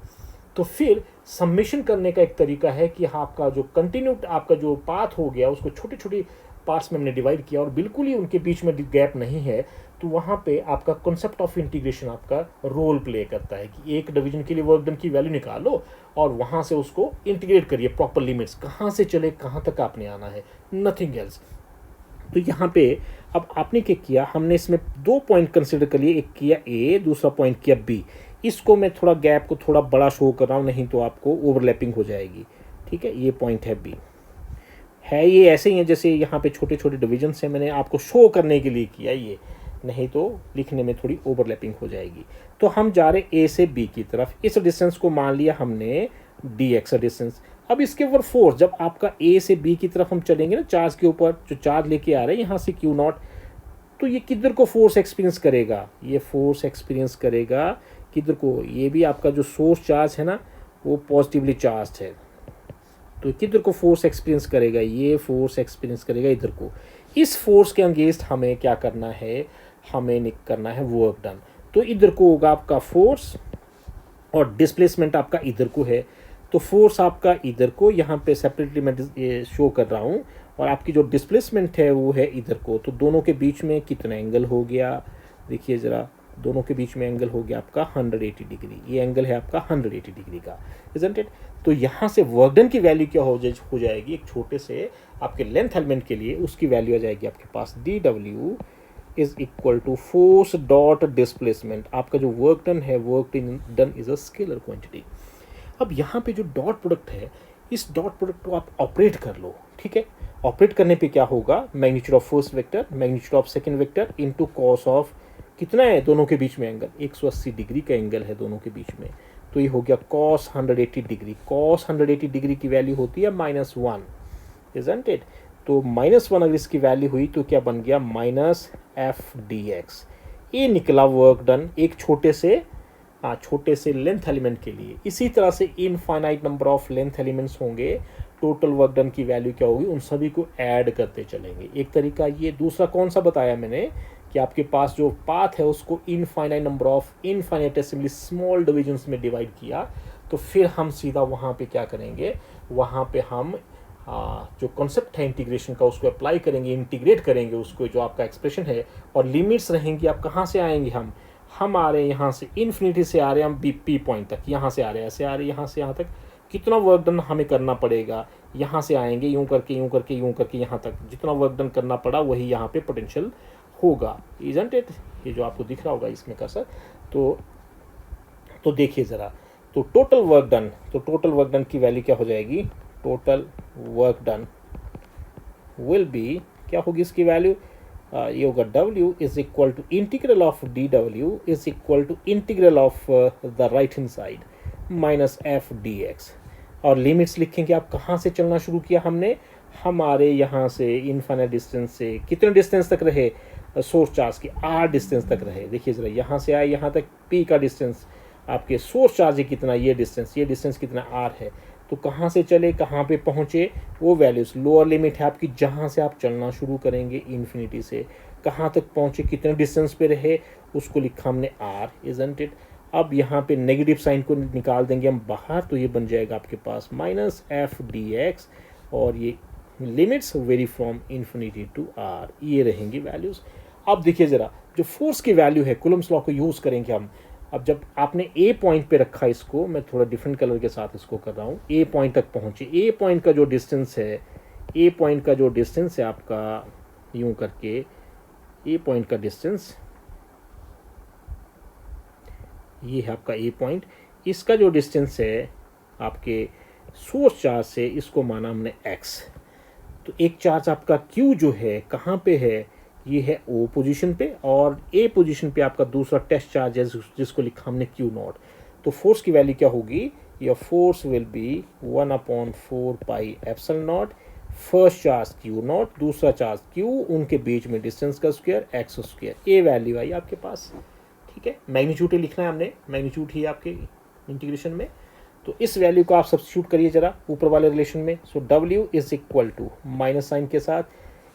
Speaker 1: तो फिर सम्मेशन करने का एक तरीका है कि आपका जो आपका जो पाथ हो गया उसको छोटी छोटी पार्ट्स में हमने डिवाइड किया और बिल्कुल ही उनके बीच में गैप नहीं है, तो वहाँ पे आपका कॉन्सेप्ट ऑफ इंटीग्रेशन आपका रोल प्ले करता है कि एक डिवीजन के लिए वर्क डन की वैल्यू निकालो और वहाँ से उसको इंटीग्रेट करिए प्रॉपर लिमिट्स, कहाँ से चले कहाँ तक आपने आना है, नथिंग एल्स। तो यहाँ पे अब आपने क्या किया, हमने इसमें 2 पॉइंट कंसिडर कर लिए, एक किया ए, दूसरा पॉइंट किया बी। इसको मैं थोड़ा गैप को थोड़ा बड़ा शो कर रहा हूँ, नहीं तो आपको ओवरलैपिंग हो जाएगी, ठीक है। ये पॉइंट है बी, है ये ऐसे ही है जैसे यहाँ पे छोटे छोटे डिवीजन से मैंने आपको शो करने के लिए किया ये, नहीं तो लिखने में थोड़ी ओवरलैपिंग हो जाएगी। तो हम जा रहे ए से बी की तरफ, इस डिस्टेंस को मान लिया हमने डी एक्स डिस्टेंस। अब इसके ऊपर फोर्स, जब आपका ए से बी की तरफ हम चलेंगे ना, चार्ज के ऊपर जो चार्ज लेके आ रहे हैं यहाँ से क्यू नॉट, तो ये किधर को फोर्स एक्सपीरियंस करेगा, ये फोर्स एक्सपीरियंस करेगा किधर को, ये भी आपका जो सोर्स चार्ज है ना वो पॉजिटिवली चार्ज है, तो किधर को फोर्स एक्सपीरियंस करेगा, ये फोर्स एक्सपीरियंस करेगा इधर को। इस फोर्स के अगेंस्ट हमें क्या करना है, हमें करना है वर्क डन। तो इधर को होगा आपका फोर्स और डिस्प्लेसमेंट आपका इधर को है, तो फोर्स आपका इधर को यहाँ पे सेपरेटली मैं ये शो कर रहा हूँ, और आपकी जो डिस्प्लेसमेंट है वो है इधर को। तो दोनों के बीच में कितना एंगल हो गया, देखिए ज़रा, दोनों के बीच में एंगल हो गया आपका 180 डिग्री, ये एंगल है आपका 180 डिग्री का, इजंट इट। तो यहाँ से वर्क डन की वैल्यू क्या हो जाएगी, एक छोटे से आपके लेंथ एलिमेंट के लिए उसकी वैल्यू आ जाएगी आपके पास D W is equal to force dot displacement. आपका जो वर्क डन है, work done is a scalar quantity. अब यहाँ पे जो डॉट प्रोडक्ट है, इस डॉट प्रोडक्ट को आप ऑपरेट कर लो, ठीक है। ऑपरेट करने पे क्या होगा, magnitude of first vector magnitude of second vector into cos of, कितना है दोनों के बीच में एंगल, 180 डिग्री का एंगल है दोनों के बीच में, तो ये हो गया कॉस 180 डिग्री। कॉस 180 डिग्री की वैल्यू होती है -1, इजंट इट। तो -1 अगर इसकी वैल्यू हुई तो क्या बन गया, माइनस एफ डी एक्स। ये निकला वर्क डन एक छोटे से लेंथ एलिमेंट के लिए। इसी तरह से infinite number of length elements होंगे, टोटल वर्क डन की वैल्यू क्या होगी, उन सभी को ऐड करते चलेंगे। एक तरीका ये, दूसरा कौन सा बताया मैंने कि आपके पास जो पाथ है उसको infinite number of infinitesimally small divisions में डिवाइड किया, तो फिर हम सीधा वहाँ पे क्या करेंगे, वहाँ पे हम जो कॉन्सेप्ट है इंटीग्रेशन का उसको अप्लाई करेंगे, इंटीग्रेट करेंगे उसको, जो आपका एक्सप्रेशन है, और लिमिट्स रहेंगी। आप कहाँ से आएंगे, हम आ रहे हैं यहाँ से, इन्फिनिटी से आ रहे हैं हम पी पॉइंट तक, यहाँ से आ रहे हैं, ऐसे आ रहे हैं यहाँ से यहाँ तक, कितना वर्क डन हमें करना पड़ेगा, यहाँ से आएंगे यूँ करके यूँ करके यूँ करके यहाँ तक, जितना वर्क डन करना पड़ा वही यहाँ पे पोटेंशियल होगा, इजंट इट। ये जो आपको दिख रहा होगा इसमें कर्सर, तो देखिए ज़रा, तो टोटल वर्क डन की वैल्यू क्या हो जाएगी, total work done will be, क्या होगी इसकी वैल्यू, ये होगा W is equal to integral of d W is equal to integral of the right hand side minus f d x. और लिमिट्स लिखेंगे आप कहाँ से चलना शुरू किया हमने, हमारे यहाँ से इनफाइनाइट डिस्टेंस से कितने डिस्टेंस तक रहे, सोर्स चार्ज की R डिस्टेंस तक रहे। देखिए ज़रा, यहाँ से आए यहाँ तक P का डिस्टेंस, आपके सोर्स चार्ज कितना, ये डिस्टेंस कितना R है, तो कहाँ से चले कहाँ पे पहुँचे, वो वैल्यूज़, लोअर लिमिट है आपकी जहाँ से आप चलना शुरू करेंगे इन्फिनिटी से, कहाँ तक पहुँचे, कितने डिस्टेंस पे रहे, उसको लिखा हमने R, इजंट इट। अब यहाँ पे नेगेटिव साइन को निकाल देंगे हम बाहर, तो ये बन जाएगा आपके पास माइनस एफ डी एक्स, और ये limits vary from infinity to R, ये रहेंगी वैल्यूज़। अब देखिए ज़रा, जो फोर्स की वैल्यू है, कूलम्स लॉ को यूज़ करेंगे हम। अब जब आपने ए पॉइंट पे रखा इसको, मैं थोड़ा डिफरेंट कलर के साथ इसको कर रहा हूँ, ए पॉइंट तक पहुँचे, ए पॉइंट का जो डिस्टेंस है आपका यूं करके ए पॉइंट का डिस्टेंस, ये है आपका ए पॉइंट, इसका जो डिस्टेंस है आपके सोर्स चार्ज से, इसको माना हमने एक्स। तो एक चार्ज आपका क्यू जो है कहाँ पे है, ये है ओ पोजीशन पे, और ए पोजीशन पे आपका दूसरा टेस्ट चार्ज है जिसको लिखा हमने क्यू नॉट। तो फोर्स की वैल्यू क्या होगी, your force will be 1/4 pi epsilon not, first charge Q not, दूसरा चार्ज क्यू, उनके बीच में डिस्टेंस का स्क्वायर एक्स स्क्वायर। ये वैल्यू आई आपके पास, ठीक है। मैग्नीट्यूड लिखना है हमने, मैग्नीट्यूड ही आपके इंटीग्रेशन में। तो इस वैल्यू को आप सब्स्टिट्यूट करिए जरा ऊपर वाले रिलेशन में। So W is equal to minus sign के साथ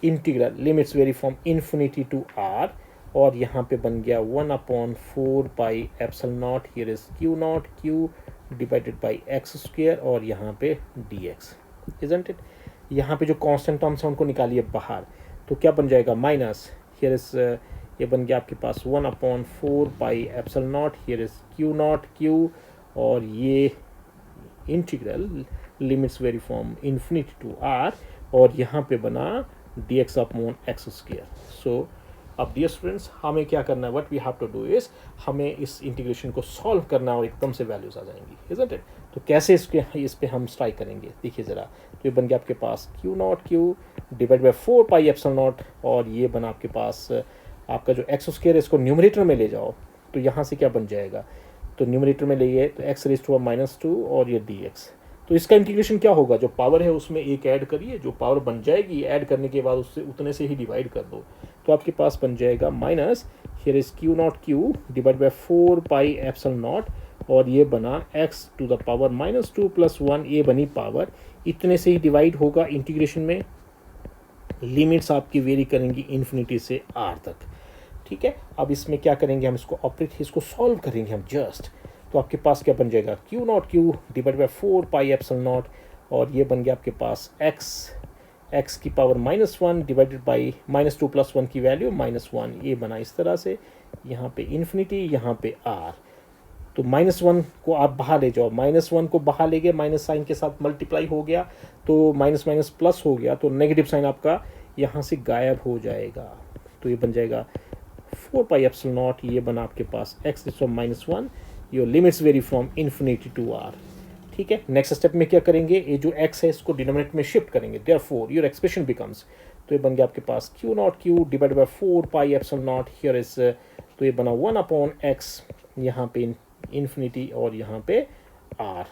Speaker 1: integral limits vary from infinity to R, और यहाँ पे बन गया 1/4 pi epsilon naught, here is q naught, q divided by x square, और यहाँ पे dx, इजंट इट। यहाँ पे जो कांस्टेंट टर्म्स हैं उनको निकालिए बाहर, तो क्या बन जाएगा माइनस, हियर इज ये बन गया आपके पास 1/4 pi epsilon naught, here is q naught q, और ये integral limits vary from infinity to R, और यहाँ पे बना dx upon x square. So अब डियर स्टूडेंट्स, हमें क्या करना है, what we have to do is, हमें इस इंटीग्रेशन को सॉल्व करना है और एकदम से वैल्यूज आ जाएंगी, इजंट इट। तो कैसे इस पे हम स्ट्राइक करेंगे, देखिए ज़रा। तो ये बन गया आपके पास q naught q divide by 4 pi epsilon naught, और ये बना आपके पास आपका जो एक्स स्क्वायर है, इसको न्यूमरेटर में ले जाओ, तो यहाँ से क्या बन जाएगा, तो न्यूमरेटर में ले तो एक्स रेज़ टू -2 और ये dx। तो इसका इंटीग्रेशन क्या होगा, जो पावर है उसमें एक ऐड करिए, जो पावर बन जाएगी ऐड करने के बाद उससे उतने से ही डिवाइड कर दो, तो आपके पास बन जाएगा minus, here is q naught q divide by 4 pi epsilon naught, और ये बना x टू द पावर -2 + 1, ये बनी पावर, इतने से ही डिवाइड होगा इंटीग्रेशन में। लिमिट्स आपकी वेरी करेंगी इन्फिनिटी से r तक, ठीक है। अब इसमें क्या करेंगे हम, इसको ऑपरेट, इसको सॉल्व करेंगे हम जस्ट। तो आपके पास क्या बन जाएगा, Q naught q divide by 4 pi epsilon naught, और ये बन गया आपके पास x की पावर -1 डिवाइडेड बाई -2 + 1 की वैल्यू -1, ये बना इस तरह से, यहाँ पे इन्फिनिटी, यहाँ पे r। तो -1 को आप बाहर ले जाओ, -1 को बाहर ले गए, माइनस साइन के साथ मल्टीप्लाई हो गया, तो माइनस माइनस प्लस हो गया, तो नेगेटिव साइन आपका यहाँ से गायब हो जाएगा। तो ये बन जाएगा 4 पाई एप्सिलॉन नॉट, ये बना आपके पास x -1, your limits vary from infinity to R, ठीक है। नेक्स्ट स्टेप में क्या करेंगे, ये जो x है इसको डिनोमिनेटर में शिफ्ट करेंगे, देयरफॉर योर एक्सप्रेशन बिकम्स, तो ये बन गया आपके पास q naught q divide by 4 pi epsilon naught, here is, तो ये बना 1/x, यहाँ पे इन्फिनिटी और यहाँ पे R।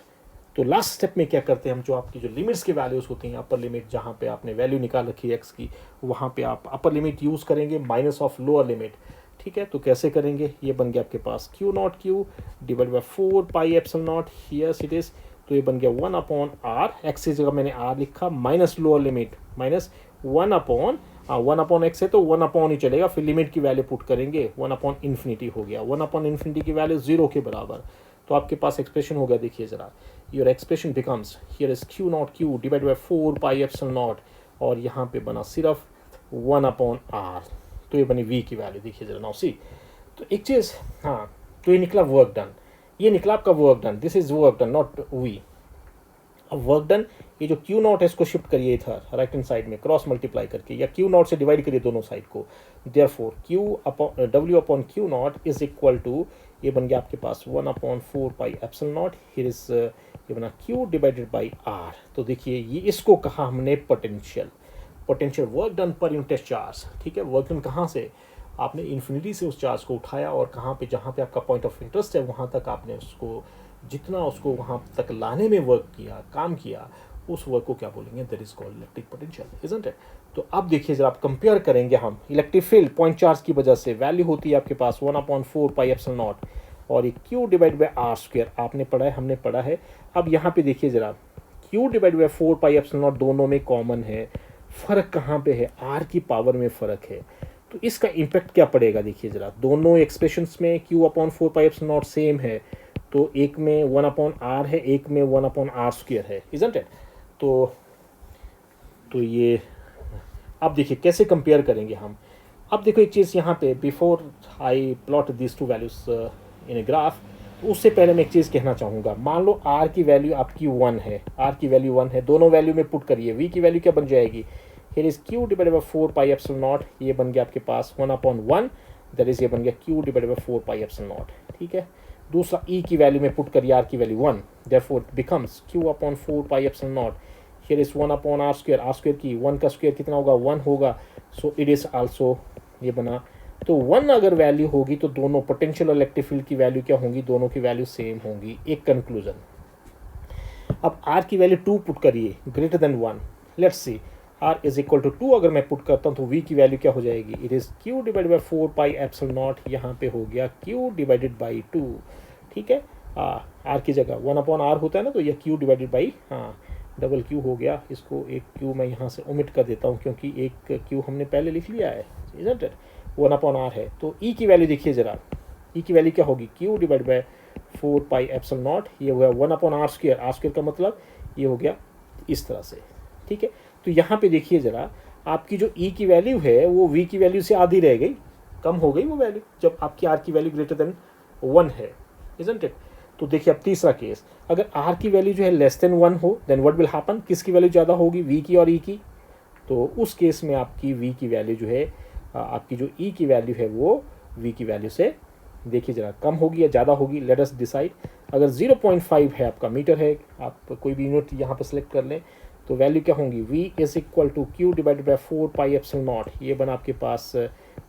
Speaker 1: तो लास्ट स्टेप में क्या करते हैं हम, जो आपकी जो लिमिट्स की वैल्यूज होती हैं, अपर लिमिट जहाँ पे आपने वैल्यू निकाल रखी है x की, वहाँ पे आप अपर लिमिट यूज़ करेंगे माइनस ऑफ लोअर लिमिट, ठीक है। तो कैसे करेंगे, ये बन गया आपके पास q naught q divide by 4 pi epsilon naught, here it is, तो ये बन गया 1/r, x की जगह मैंने r लिखा, minus lower limit minus 1/x है तो 1 ही चलेगा, फिर लिमिट की वैल्यू पुट करेंगे, 1/∞ हो गया, 1/∞ की वैल्यू 0 के बराबर। तो आपके पास एक्सप्रेशन हो गया, देखिए ज़रा, your expression becomes, here is q naught q divide by 4 pi epsilon naught, और यहाँ पे बना सिर्फ 1/r, तो ये बनी v की वैल्यू, देखिए ज़रा नाउ सी। तो एक चीज़, हाँ, तो ये निकला वर्क डन, ये निकला आपका work done, this is work done not v। अब वर्क डन, ये जो क्यू नॉट है इसको शिफ्ट करिए इधर राइट हैंड साइड में, क्रॉस मल्टीप्लाई करके, या क्यू नॉट से डिवाइड करिए दोनों साइड को, therefore W/Q0 is equal to, ये बन गया आपके पास 1/4 pi epsilon naught, here is, ये बना Q डिवाइडेड बाई R। तो देखिए ये इसको कहा हमने potential work done per unit test charge, ठीक है। वर्क डन कहाँ से, आपने इन्फिनिटी से उस चार्ज को उठाया, और कहाँ पे, जहाँ पे आपका पॉइंट ऑफ इंटरेस्ट है वहाँ तक आपने उसको, जितना उसको वहाँ तक लाने में वर्क किया, काम किया, उस वर्क को क्या बोलेंगे, that is called electric potential, isn't it. तो अब देखिए जरा, आप कंपेयर करेंगे हम, इलेक्ट्रिक फील्ड पॉइंट चार्ज की वजह से वैल्यू होती है आपके पास 1/4 पाई एप्सिलॉन नॉट, और ये Q divide by R square, आपने पढ़ा है, हमने पढ़ा है। अब यहाँ पे देखिए जरा, Q divide by 4 pi epsilon not दोनों में कॉमन है, फ़र्क कहाँ पे है, R की पावर में फ़र्क है। तो इसका इम्पैक्ट क्या पड़ेगा, देखिए ज़रा, दोनों एक्सप्रेशंस में Q/4 pi epsilon not same है, तो एक में 1/r है, एक में 1/r स्क्वायर है, इजंट इट। तो ये अब देखिए कैसे कंपेयर करेंगे हम। अब देखो एक चीज़ यहाँ पे, before I plot this to values in a graph, तो उससे पहले मैं एक चीज़ कहना चाहूँगा। मान लो r की वैल्यू आपकी 1 है, r की वैल्यू 1 है, दोनों वैल्यू में पुट करिए, v की वैल्यू क्या बन जाएगी, here is Q divided by 4 pi epsilon naught, ये बन गया आपके पास 1/1, दैट इज ये बन गया Q divided by 4 pi epsilon not, ठीक है। दूसरा ई की वैल्यू में पुट करिए, आर की value 1, therefore it becomes q upon 4 pi epsilon naught, here is 1 upon r square की 1 का स्क्वायर कितना होगा 1 होगा, सो इट इज आल्सो ये बना। तो 1 अगर वैल्यू होगी तो दोनों पोटेंशियल और इलेक्ट्रिक फील्ड की वैल्यू क्या होंगी, दोनों की वैल्यू सेम होंगी। एक कंक्लूजन। अब आर की वैल्यू 2 पुट करिए greater than 1, let's see r is equal to 2 अगर मैं पुट करता हूँ तो वी की वैल्यू क्या हो जाएगी, it is Q divided by 4 pi epsilon naught, यहाँ पे हो गया क्यू डिवाइडेड बाई 2, ठीक है। आर की जगह 1/r होता है ना, तो यह Q divided by double Q हो गया। इसको एक क्यू मैं यहाँ से ओमिट कर देता हूँ क्योंकि एक क्यू हमने पहले लिख लिया है, इजंट इट, 1/r है। तो ई की वैल्यू देखिए ज़रा, ई की वैल्यू क्या होगी, Q divide by 4 pi epsilon naught, ये हो गया 1/r स्क्वायर, आर स्क्वायर का मतलब ये हो गया इस तरह से, ठीक है। तो यहाँ पे देखिए ज़रा, आपकी जो ई की वैल्यू है वो वी की वैल्यू से आधी रह गई, कम हो गई वो वैल्यू जब आपकी आर की वैल्यू ग्रेटर देन 1 है, इजंट इट। तो देखिए अब तीसरा केस, अगर आर की वैल्यू जो है लेस देन 1 हो, देन व्हाट विल हैपन, किसकी वैल्यू ज़्यादा होगी, वी की और ई की। तो उस केस में आपकी वी की वैल्यू जो है, आपकी जो ई की वैल्यू है वो वी की वैल्यू से देखिए ज़रा कम होगी या ज़्यादा होगी, लेट अस डिसाइड। अगर 0.5 है आपका मीटर है, आप कोई भी यूनिट यहाँ पर सेलेक्ट कर लें, तो वैल्यू क्या होंगी, v is equal to q divided by 4 pi epsilon naught, ये बना आपके पास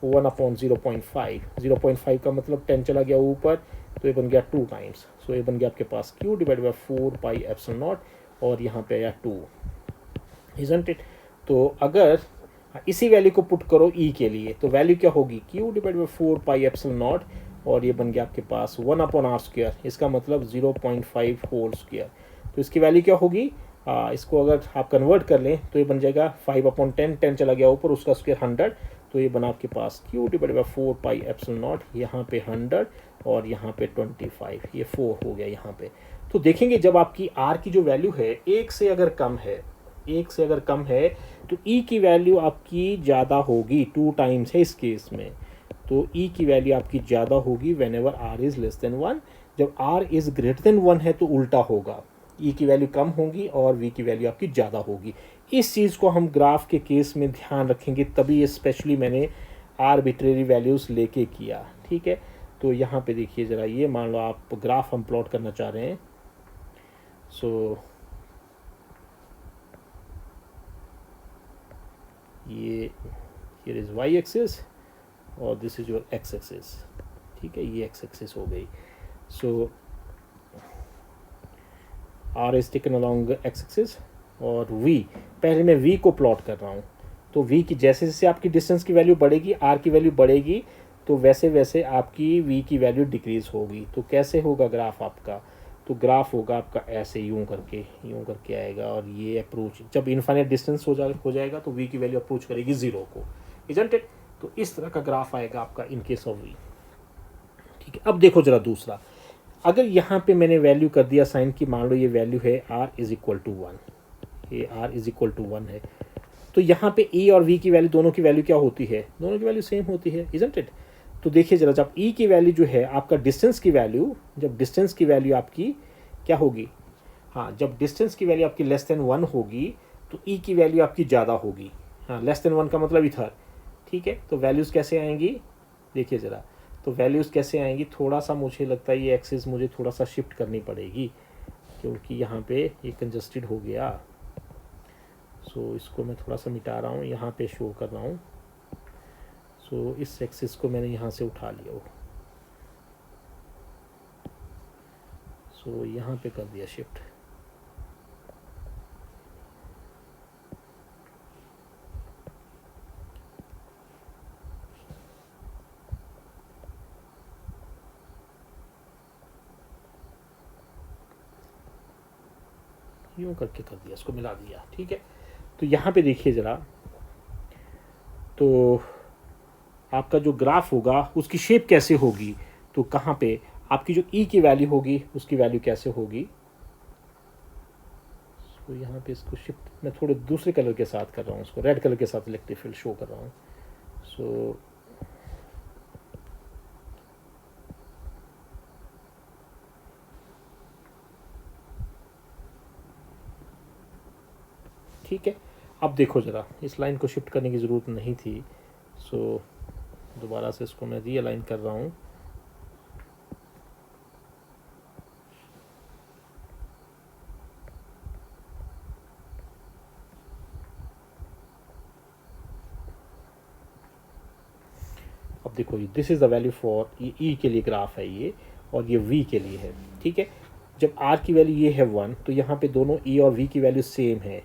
Speaker 1: 1/0.5, 0.5 का मतलब 10 चला गया ऊपर, तो ये बन गया 2 टाइम्स, सो ये बन गया आपके पास q divided by 4 pi epsilon naught, और यहाँ पे आया 2, इजंट इट। तो अगर इसी वैल्यू को पुट करो ई के लिए, तो वैल्यू क्या होगी, Q divide by 4 pi epsilon naught, और ये बन गया आपके पास 1/r स्क्वायर, इसका मतलब 0.5 होल स्क्वायर। तो इसकी वैल्यू क्या होगी, इसको अगर आप कन्वर्ट कर लें तो ये बन जाएगा 5/10, 10 चला गया ऊपर, उसका स्क्वायर 100, तो ये बना आपके पास q divide by 4 pi epsilon naught, यहाँ पे 100 और यहाँ पे 25, ये 4 हो गया यहाँ पे। तो देखेंगे जब आपकी आर की जो वैल्यू है एक से अगर कम है, एक से अगर कम है, तो ई की वैल्यू आपकी ज़्यादा होगी, 2 टाइम्स है इस केस में, तो ई की वैल्यू आपकी ज़्यादा होगी whenever r is less than 1। जब आर इज़ ग्रेटर देन 1 है तो उल्टा होगा, ई की वैल्यू कम होगी और वी की वैल्यू आपकी ज़्यादा होगी। इस चीज़ को हम ग्राफ के केस में ध्यान रखेंगे, तभी स्पेशली मैंने आर्बिट्रेरी वैल्यूज़ लेके किया, ठीक है। तो यहाँ पे देखिए ज़रा, ये मान लो आप ग्राफ हम प्लॉट करना चाह रहे हैं, सो ये हियर इज़ वाई एक्सिस और this is your X axis, ठीक है, ये एक्स एक्सिस हो गई। So R is taken along X axis, और वी, पहले मैं वी को प्लॉट कर रहा हूँ, तो वी की जैसे जैसे आपकी डिस्टेंस की वैल्यू बढ़ेगी, आर की वैल्यू बढ़ेगी, तो वैसे वैसे आपकी वी की वैल्यू डिक्रीज होगी। तो कैसे होगा ग्राफ आपका, तो ग्राफ होगा आपका ऐसे यूं करके आएगा, और ये अप्रोच जब इनफाइनाइट डिस्टेंस हो जाएगा तो वी की वैल्यू अप्रोच करेगी 0 को, इजंट इट। तो इस तरह का ग्राफ आएगा आपका इन केस ऑफ वी, ठीक है। अब देखो जरा दूसरा, अगर यहाँ पे मैंने वैल्यू कर दिया साइन की, मान लो ये वैल्यू है आर इज इक्वल टू 1, ये आर इज इक्वल टू 1 है, तो यहाँ पे ई और वी की वैल्यू, दोनों की वैल्यू क्या होती है, दोनों की वैल्यू सेम होती है, इजंट इट। तो देखिए जरा, जब ई की वैल्यू जो है आपका डिस्टेंस की वैल्यू, जब डिस्टेंस की वैल्यू आपकी क्या होगी, हाँ, जब डिस्टेंस की वैल्यू आपकी लेस देन 1 होगी तो ई की वैल्यू आपकी ज़्यादा होगी, हाँ, लेस देन 1 का मतलब इधर, ठीक है। तो वैल्यूज़ कैसे आएंगी, देखिए ज़रा, तो वैल्यूज़ कैसे आएंगी, थोड़ा सा मुझे लगता है ये एक्सिस मुझे थोड़ा सा शिफ्ट करनी पड़ेगी, क्योंकि यहाँ पे ये कंजस्टेड हो गया। सो इसको मैं थोड़ा सा मिटा रहा हूँ, यहाँ पे शो कर रहा हूँ। सो इस एक्सिस को मैंने यहाँ से उठा लिया, सो यहाँ पे कर दिया शिफ्ट। यूँ करके कर दिया, इसको मिला दिया, ठीक है। तो यहाँ पे देखिए ज़रा, तो आपका जो ग्राफ होगा उसकी शेप कैसे होगी, तो कहाँ पे आपकी जो ई की वैल्यू होगी उसकी वैल्यू कैसे होगी। तो यहाँ पे इसको शिफ्ट मैं थोड़े दूसरे कलर के साथ कर रहा हूँ, उसको रेड कलर के साथ इलेक्ट्रिक फील्ड शो कर रहा हूँ। सो ठीक है, अब देखो ज़रा, इस लाइन को शिफ्ट करने की ज़रूरत नहीं थी, सो दोबारा से इसको मैं रीअलाइन कर रहा हूँ। अब देखो, this is the value for ये ई के लिए ग्राफ है ये, और ये वी के लिए है, ठीक है। जब आर की वैल्यू ये है 1, तो यहाँ पे दोनों ई और वी की वैल्यू सेम है।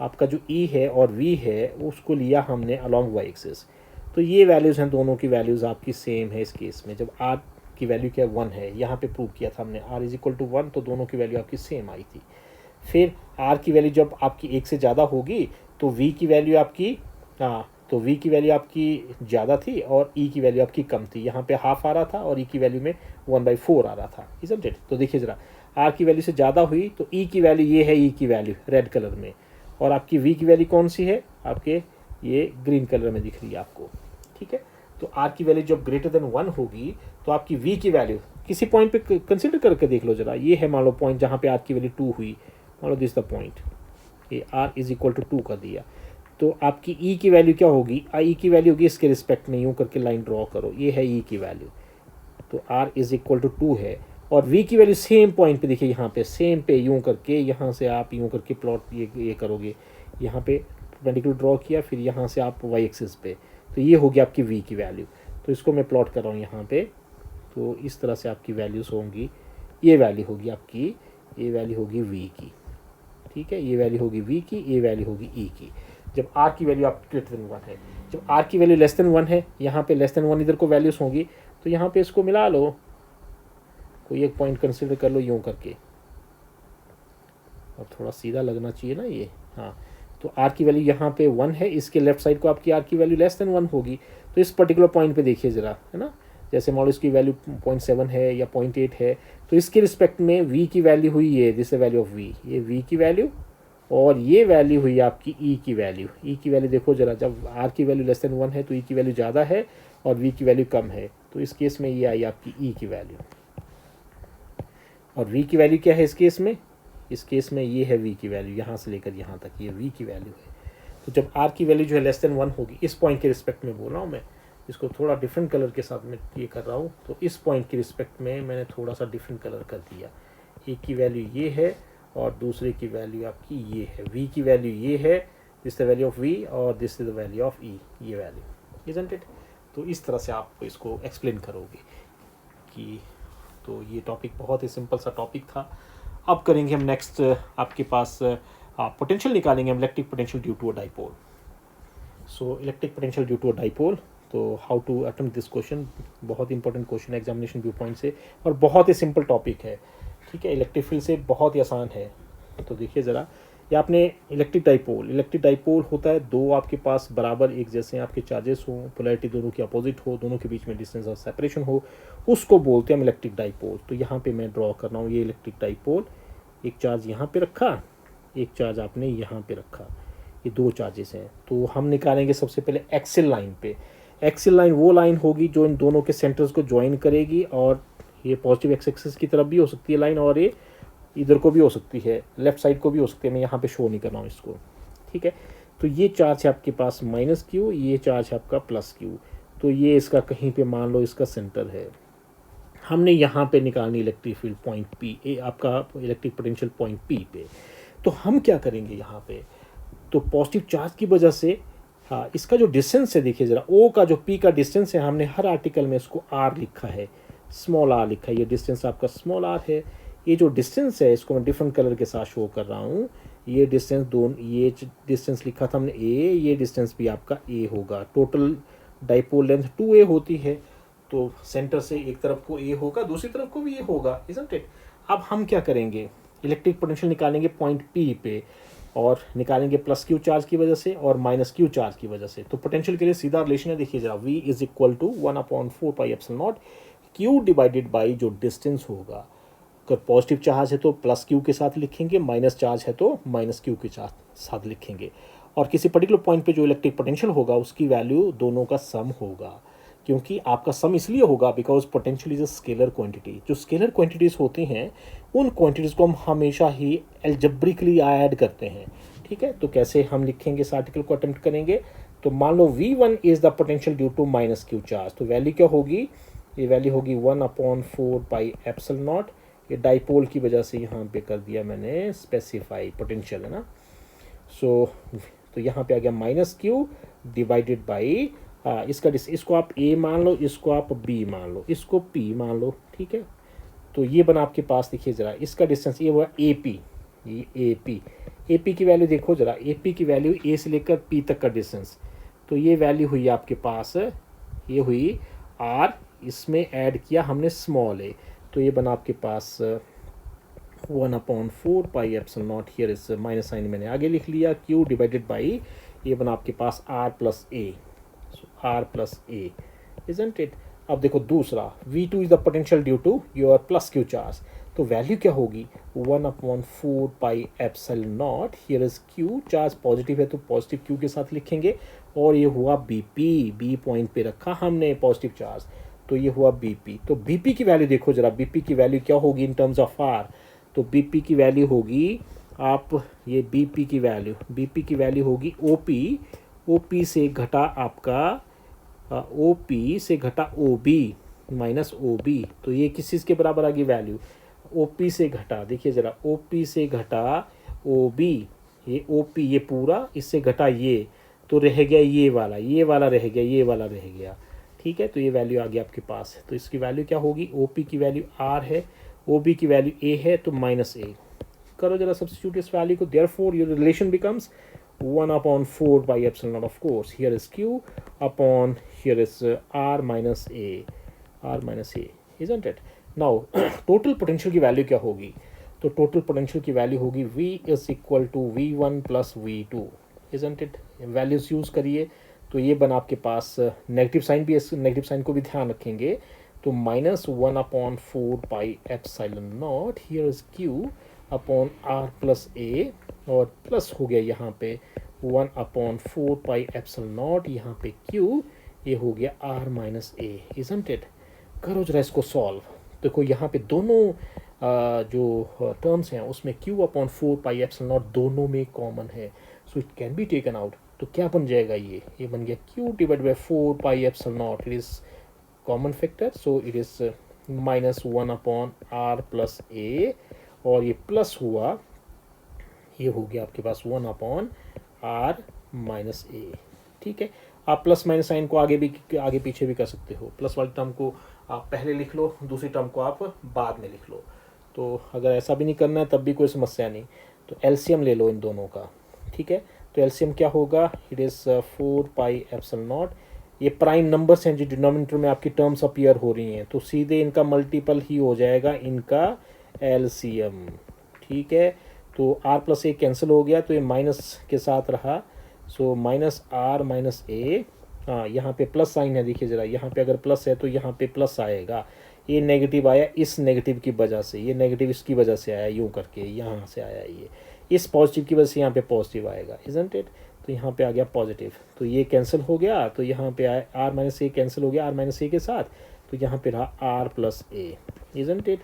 Speaker 1: आपका जो ई है और वी है उसको लिया हमने अलॉन्ग वाई एक्सिस, तो ये वैल्यूज़ हैं, दोनों की वैल्यूज़ आपकी सेम है इस केस में। जब आर की वैल्यू क्या 1 है, यहाँ पे प्रूव किया था हमने आर इज इक्वल टू 1, तो दोनों की वैल्यू आपकी सेम आई थी। फिर आर की वैल्यू जब आपकी 1 से ज़्यादा होगी तो वी की वैल्यू आपकी, हाँ, तो वी की वैल्यू आपकी ज़्यादा थी और ई की वैल्यू आपकी कम थी। यहाँ पे हाफ आ रहा था और ई की वैल्यू में 1/4 आ रहा था, इज़न्ट इट। तो देखिए ज़रा, आर की वैल्यू से ज़्यादा हुई तो ई की वैल्यू ये है, ई की वैल्यू रेड कलर में, और आपकी वी की वैल्यू कौन सी है, आपके ये ग्रीन कलर में दिख रही है आपको, ठीक है। तो आर की वैल्यू जब ग्रेटर देन 1 होगी तो आपकी वी की वैल्यू किसी पॉइंट पे कंसिडर करके देख लो ज़रा, ये है मान लो पॉइंट जहाँ पे आर की वैल्यू 2 हुई, मान लो दिस द पॉइंट, ये आर इज इक्वल टू 2 कर दिया, तो आपकी ई की वैल्यू क्या होगी, ई की वैल्यू होगी इसके रिस्पेक्ट में, यूँ करके लाइन ड्रॉ करो, ये है ई की वैल्यू, तो आर इज इक्वल टू 2 है, और वी की वैल्यू सेम पॉइंट पे देखिए, यहाँ पे सेम पे यूँ करके, यहाँ से आप यूँ करके प्लॉट ये करोगे, यहाँ पे परपेंडिकुलर ड्रॉ किया, फिर यहाँ से आप वाई एक्सिस पे, तो ये होगी आपकी वी की वैल्यू। तो इसको मैं प्लॉट कर रहा हूँ यहाँ पे, तो इस तरह से आपकी वैल्यूज़ होंगी, ये वैल्यू होगी आपकी, ये वैल्यू होगी वी की, ठीक है, ये वैल्यू होगी वी की, ये वैल्यू होगी ई की, जब आर की वैल्यू आपकी ग्रेटर देन 1 है। जब आर की वैल्यू लेस देन 1 है, यहाँ पे लेस देन 1 इधर को वैल्यूज़ होंगी, तो यहाँ पे इसको मिला लो, कोई एक पॉइंट कंसिडर कर लो यूँ करके, और थोड़ा सीधा लगना चाहिए ना ये, हाँ। तो आर की वैल्यू यहाँ पे 1 है, इसके लेफ्ट साइड को आपकी आर की वैल्यू लेस देन 1 होगी, तो इस पर्टिकुलर पॉइंट पे देखिए ज़रा, है ना, जैसे मान लो इसकी वैल्यू 0.7 है या 0.8 है, तो इसके रिस्पेक्ट में वी की वैल्यू हुई ये, दिस वैल्यू ऑफ वी, ये वी की वैल्यू, और ये वैल्यू हुई आपकी ई की वैल्यू। ई की वैल्यू देखो ज़रा, जब आर की वैल्यू लेस देन 1 है तो ई की वैल्यू ज़्यादा है और वी की वैल्यू कम है, तो इस केस में ये आई आपकी ई की वैल्यू, और वी की वैल्यू क्या है इस केस में, इस केस में ये है वी की वैल्यू, यहाँ से लेकर यहाँ तक ये वी की वैल्यू है। तो जब आर की वैल्यू जो है लेस देन 1 होगी, इस पॉइंट के रिस्पेक्ट में बोल रहा हूँ मैं, इसको थोड़ा डिफरेंट कलर के साथ में ये कर रहा हूँ, तो इस पॉइंट के रिस्पेक्ट में मैंने थोड़ा सा डिफरेंट कलर कर दिया, ए की वैल्यू ये है और दूसरे की वैल्यू आपकी ये है, वी की वैल्यू ये है, this the value of V और this is the value of E, ये वैल्यू, इजंट इट। तो इस तरह से आप इसको एक्सप्लेन करोगे कि, तो ये टॉपिक बहुत ही सिंपल सा टॉपिक था। अब करेंगे हम नेक्स्ट, आपके पास पोटेंशियल निकालेंगे हम, electric potential due to a dipole. So electric potential due to a dipole, तो how to attempt this question, बहुत इंपॉर्टेंट क्वेश्चन है एग्जामिनेशन व्यू पॉइंट से, और बहुत ही सिंपल टॉपिक है, ठीक है, इलेक्ट्रिक फील्ड से बहुत ही आसान है। तो देखिए ज़रा, ये आपने इलेक्ट्रिक डाइपोल होता है, दो आपके पास बराबर एक जैसे आपके चार्जेस हों, पोलैरिटी दोनों की अपोजिट हो, दोनों के बीच में डिस्टेंस और सेपरेशन हो, उसको बोलते हैं हम इलेक्ट्रिक डाइपोल। तो यहाँ पे मैं ड्रॉ कर रहा हूँ ये इलेक्ट्रिक डाइपोल, एक चार्ज यहाँ पे रखा, एक चार्ज आपने यहाँ पे रखा, ये दो चार्जेस हैं। तो हम निकालेंगे सबसे पहले एक्सियल लाइन पे। एक्सियल लाइन वो लाइन होगी जो इन दोनों के सेंटर्स को ज्वाइन करेगी, और ये पॉजिटिव एक्स एक्सिस की तरफ भी हो सकती है लाइन, और ये इधर को भी हो सकती है, लेफ्ट साइड को भी हो सकती है, मैं यहाँ पे शो नहीं कर रहा हूँ इसको, ठीक है। तो ये चार्ज है आपके पास माइनस क्यू, ये चार्ज है आपका प्लस क्यू, तो ये इसका कहीं पे मान लो इसका सेंटर है। हमने यहाँ पे निकालनी इलेक्ट्रिक फील्ड पॉइंट पी, ए आपका इलेक्ट्रिक पोटेंशियल पॉइंट पी पे। तो हम क्या करेंगे यहाँ पे, तो पॉजिटिव चार्ज की वजह से, हाँ, इसका जो डिस्टेंस है देखिए ज़रा, ओ का जो पी का डिस्टेंस है, हमने हर आर्टिकल में इसको आर लिखा है, स्मॉल आर लिखा है, ये डिस्टेंस आपका स्मॉल आर है। ये जो डिस्टेंस है इसको मैं डिफरेंट कलर के साथ शो कर रहा हूँ, ये डिस्टेंस दोनों, ये डिस्टेंस लिखा था हमने ए, ये डिस्टेंस भी आपका ए होगा। टोटल डाइपोल लेंथ 2a होती है, तो सेंटर से एक तरफ को ए होगा, दूसरी तरफ को भी ए होगा, इजंट इट। अब हम क्या करेंगे, इलेक्ट्रिक पोटेंशियल निकालेंगे पॉइंट पी पे, और निकालेंगे प्लस क्यू चार्ज की वजह से और माइनस क्यू चार्ज की वजह से। तो पोटेंशियल के लिए सीधा रिलेशन है, देखिए जरा, V is equal to 1/4πε0 q divided by जो डिस्टेंस होगा। अगर पॉजिटिव चार्ज है तो प्लस क्यू के साथ लिखेंगे, माइनस चार्ज है तो माइनस क्यू के साथ लिखेंगे, और किसी पर्टिकुलर पॉइंट पे जो इलेक्ट्रिक पोटेंशियल होगा उसकी वैल्यू दोनों का सम होगा, क्योंकि आपका सम इसलिए होगा because potential is a scalar quantity. जो स्केलर क्वांटिटीज़ होती हैं उन क्वांटिटीज़ को हम हमेशा ही एल्जेब्रिकली ऐड करते हैं, ठीक है, तो कैसे हम लिखेंगे इस आर्टिकल को अटेम्प्ट करेंगे। तो मान लो V1 is the potential due to minus q charge, तो वैल्यू क्या होगी, ये वैल्यू होगी 1/4πε0। ये डाइपोल की वजह से यहाँ पे कर दिया मैंने स्पेसिफाई, पोटेंशियल है ना। तो यहाँ पे आ गया माइनस क्यू डिवाइडेड बाई इसको आप A मान लो, इसको आप B मान लो, इसको P मान लो, ठीक है। तो ये बना आपके पास, देखिए ज़रा इसका डिस्टेंस, ये हुआ AP, ये AP की वैल्यू देखो ज़रा, AP की वैल्यू A से लेकर P तक का डिस्टेंस, तो ये वैल्यू हुई आपके पास, ये हुई R, इसमें ऐड किया हमने स्मॉल a, तो ये बना आपके पास 1/4πε0, हियर इस माइनस साइन मैंने आगे लिख लिया, Q डिवाइडेड बाई ये बना आपके पास R plus A, R plus A, isn't it. अब देखो दूसरा, V2 is the potential due to your plus q charge, तो वैल्यू क्या होगी 1/4πε0, here is Q, charge positive है तो पॉजिटिव Q के साथ लिखेंगे, और ये हुआ BP, B पॉइंट पे रखा हमने पॉजिटिव चार्ज, तो ये हुआ BP। तो BP की वैल्यू देखो जरा, BP की वैल्यू क्या होगी इन टर्म्स ऑफ R, तो BP की वैल्यू होगी, आप ये BP की वैल्यू होगी OP से घटा आपका OP से घटा OB माइनस OB, तो ये किस चीज़ के बराबर आ गई वैल्यू, OP से घटा, देखिए ज़रा OP से घटा OB, ये OP ये पूरा, इससे घटा ये, तो रह गया ये वाला रह गया, ये वाला रह गया, ठीक है। तो ये वैल्यू आ गई आपके पास, तो इसकी वैल्यू क्या होगी, OP की वैल्यू R है, OB की वैल्यू A है, तो माइनस A करो जरा सब्स्टिट्यूट इस वैल्यू को, therefore your relation becomes 1/4πε0, of course here is Q upon here is R minus A, isn't it? Now total potential की वैल्यू क्या होगी, तो टोटल पोटेंशियल की वैल्यू होगी V is equal to V1 plus V2, isn't it? Values use करिए, तो ये बना आपके पास, नेगेटिव साइन भी, नेगेटिव साइन को भी ध्यान रखेंगे, तो -1/4πε0, here is Q upon R plus A, और प्लस हो गया यहाँ पे 1/4πε0, यहाँ पे Q, ये हो गया R minus A, isn't it? करो जरा इसको सॉल्व, देखो यहाँ पे दोनों जो टर्म्स हैं उसमें Q/4πε0 दोनों में कॉमन है, so it can be taken out, तो क्या बन जाएगा, ये बन गया Q divide by 4πε0, it is common factor, so it is -1/R plus A, और ये प्लस हुआ, ये हो गया आपके पास 1/R माइनस A, ठीक है। आप प्लस माइनस साइन को आगे पीछे भी कर सकते हो, प्लस वाली टर्म को आप पहले लिख लो, दूसरी टर्म को आप बाद में लिख लो, तो अगर ऐसा भी नहीं करना है तब भी कोई समस्या नहीं, तो एलसीएम ले लो इन दोनों का, ठीक है। तो एलसीएम क्या होगा, इट इज़ 4πε0, ये प्राइम नंबर्स हैं जो डिनोमिनेटर में आपकी टर्म्स अपीयर हो रही हैं, तो सीधे इनका मल्टीपल ही हो जाएगा इनका एलसीएम, ठीक है। तो R प्लस A कैंसिल हो गया, तो ये माइनस के साथ रहा, सो -R माइनस A, हाँ यहाँ पे प्लस साइन है, देखिए ज़रा यहाँ पे अगर प्लस है तो यहाँ पे प्लस आएगा, ये नेगेटिव आया इस नेगेटिव की वजह से, ये नेगेटिव इसकी वजह से आया, यूँ करके यहाँ से आया, ये इस पॉजिटिव की वजह से यहाँ पे पॉजिटिव आएगा, इजंट इट। तो यहाँ पे आ गया पॉजिटिव, तो ये कैंसिल हो गया, तो यहाँ पे आया R माइनस A कैंसिल हो गया R माइनस A के साथ, तो यहाँ पे रहा R plus A, isn't it.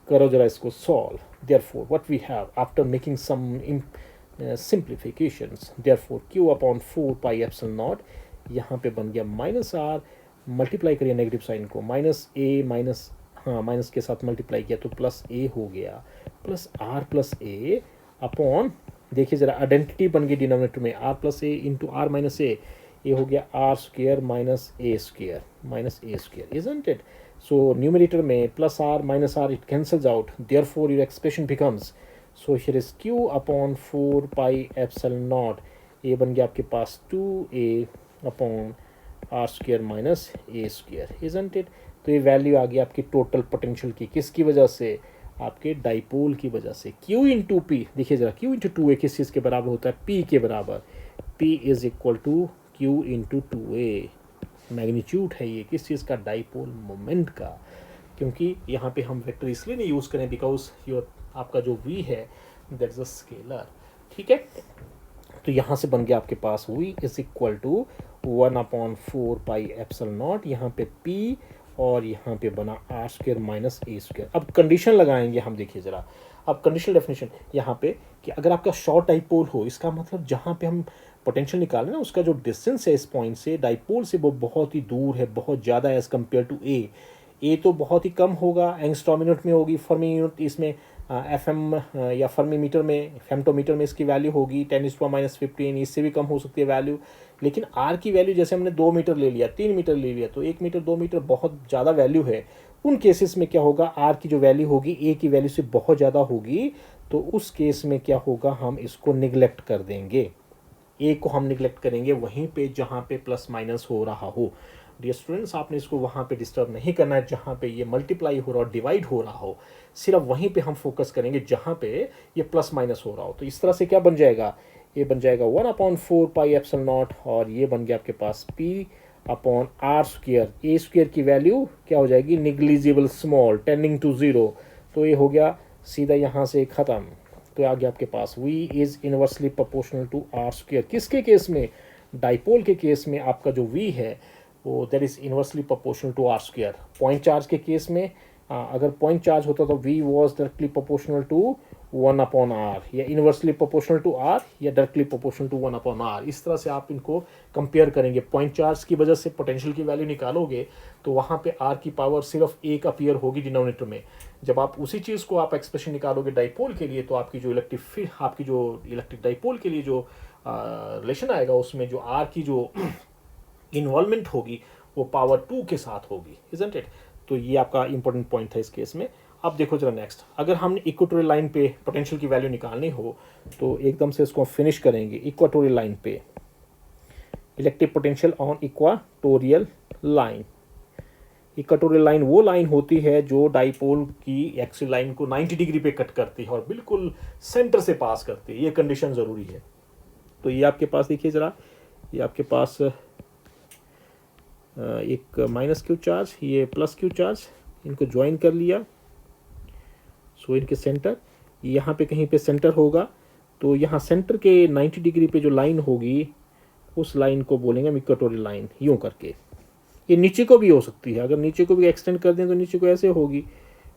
Speaker 1: करो जरा इसको solve, therefore what we have after making some simplifications, therefore Q/4πε0, यहाँ पे बन गया -R, मल्टीप्लाई करिए नेगेटिव साइन को, -A माइनस के साथ मल्टीप्लाई किया तो प्लस A हो गया, plus R plus A upon, देखिए ज़रा आइडेंटिटी बन गई डिनोमिनेटर में, R plus A into R minus A, ये हो गया R square minus A square, isn't it. So numerator में plus R minus R it cancels out, therefore your expression becomes, so here is Q/4πε0, ये बन गया आपके पास 2A upon R square minus A square, isn't it. तो ये value आ गई आपकी total potential की, किसकी वजह से, आपके डाइपोल की वजह से। Q इंटू P, देखिए ज़रा Q इंटू 2A किस चीज़ के बराबर होता है, P के बराबर, P is equal to Q into 2A, magnitude है ये किस चीज़ का, डाइपोल मोमेंट का, क्योंकि यहाँ पे हम वेक्टर इसलिए नहीं यूज़ करें बिकॉज योर आपका जो V है दैट इज अ स्केलर, ठीक है। तो यहाँ से बन गया आपके पास V इज इक्वल टू 1/4πε0, यहाँ पे P और यहाँ पे बना r square minus a square. अब कंडीशन लगाएंगे हम, देखिए ज़रा, अब कंडीशनल डेफिनेशन यहाँ पे कि अगर आपका शॉर्ट डाइपोल हो, इसका मतलब जहाँ पे हम पोटेंशियल निकाल रहे हैं ना, उसका जो डिस्टेंस है इस पॉइंट से डाइपोल से वो बहुत ही दूर है, बहुत ज़्यादा एज़ कम्पेयर टू ए तो बहुत ही कम होगा, एंगस्ट्रॉम यूनिट में होगी, फर्मी यूनिट इसमें एफ एम या फर्मी मीटर में, फेम्टोमीटर में इसकी वैल्यू होगी 10⁻⁻15, इससे भी कम हो सकती है वैल्यू। लेकिन आर की वैल्यू जैसे हमने 2 मीटर ले लिया, 3 मीटर ले लिया, तो 1 मीटर 2 मीटर बहुत ज़्यादा वैल्यू है। उन केसेस में क्या होगा, आर की जो वैल्यू होगी ए की वैल्यू से बहुत ज़्यादा होगी, तो उस केस में क्या होगा, हम इसको निगलेक्ट कर देंगे, ए को हम निगलेक्ट करेंगे वहीं पे जहाँ पे प्लस माइनस हो रहा हो। डियर स्टूडेंट्स, आपने इसको वहाँ पे डिस्टर्ब नहीं करना है जहाँ पे ये मल्टीप्लाई हो रहा हो, डिवाइड हो रहा हो, सिर्फ वहीं पे हम फोकस करेंगे जहाँ पे ये प्लस माइनस हो रहा हो। तो इस तरह से क्या बन जाएगा, ये बन जाएगा 1/4 पाई एप्सिलॉन नॉट, और ये बन गया आपके पास p/r स्क्वायर। ए स्क्वायर की वैल्यू क्या हो जाएगी, निग्लिजिबल स्मॉल टेंडिंग टू 0, तो ये हो गया सीधा यहाँ से ख़त्म। तो आ गया आपके पास v is inversely proportional to are square. किसके केस में, डाइपोल के केस में आपका जो v है वो that is inversely proportional to are square. Point charge के केस में अगर पॉइंट चार्ज होता तो v was directly proportional to 1/r, या इनवर्सली प्रोपोर्शनल टू r, या डायरेक्टली प्रोपोर्शनल टू 1/r। इस तरह से आप इनको कंपेयर करेंगे। पॉइंट चार्ज की वजह से पोटेंशियल की वैल्यू निकालोगे तो वहाँ पे r की पावर सिर्फ एक अपीयर होगी डिनोमिनेटर में। जब आप उसी चीज़ को आप एक्सप्रेशन निकालोगे डाइपोल के लिए, तो आपकी जो इलेक्ट्रिक डाइपोल के लिए जो रिलेशन आएगा, उसमें जो r की जो इन्वॉल्वमेंट होगी वो पावर 2 के साथ होगी, इजंट इट। तो ये आपका इंपॉर्टेंट पॉइंट था इस केस में। अब देखो जरा नेक्स्ट, अगर हमने इक्वेटोरियल लाइन पे पोटेंशियल की वैल्यू निकालनी हो तो एकदम से इसको फिनिश करेंगे। इक्वेटोरियल लाइन पे electric potential on equatorial line. Equatorial line वो लाइन होती है जो डाइपोल की एक्सिस लाइन को 90 डिग्री पे कट करती है और बिल्कुल सेंटर से पास करती है। ये कंडीशन ज़रूरी है। तो ये आपके पास देखिए ज़रा, ये आपके पास एक माइनस क्यू चार्ज, ये प्लस क्यू चार्ज, इनको ज्वाइन कर लिया। सो इनके सेंटर यहाँ पे कहीं पे सेंटर होगा, तो यहाँ सेंटर के 90 डिग्री पे जो लाइन होगी उस लाइन को बोलेंगे हम इक्वेटोरियल लाइन। यूँ करके ये नीचे को भी हो सकती है, अगर नीचे को भी एक्सटेंड कर दें तो नीचे को ऐसे होगी,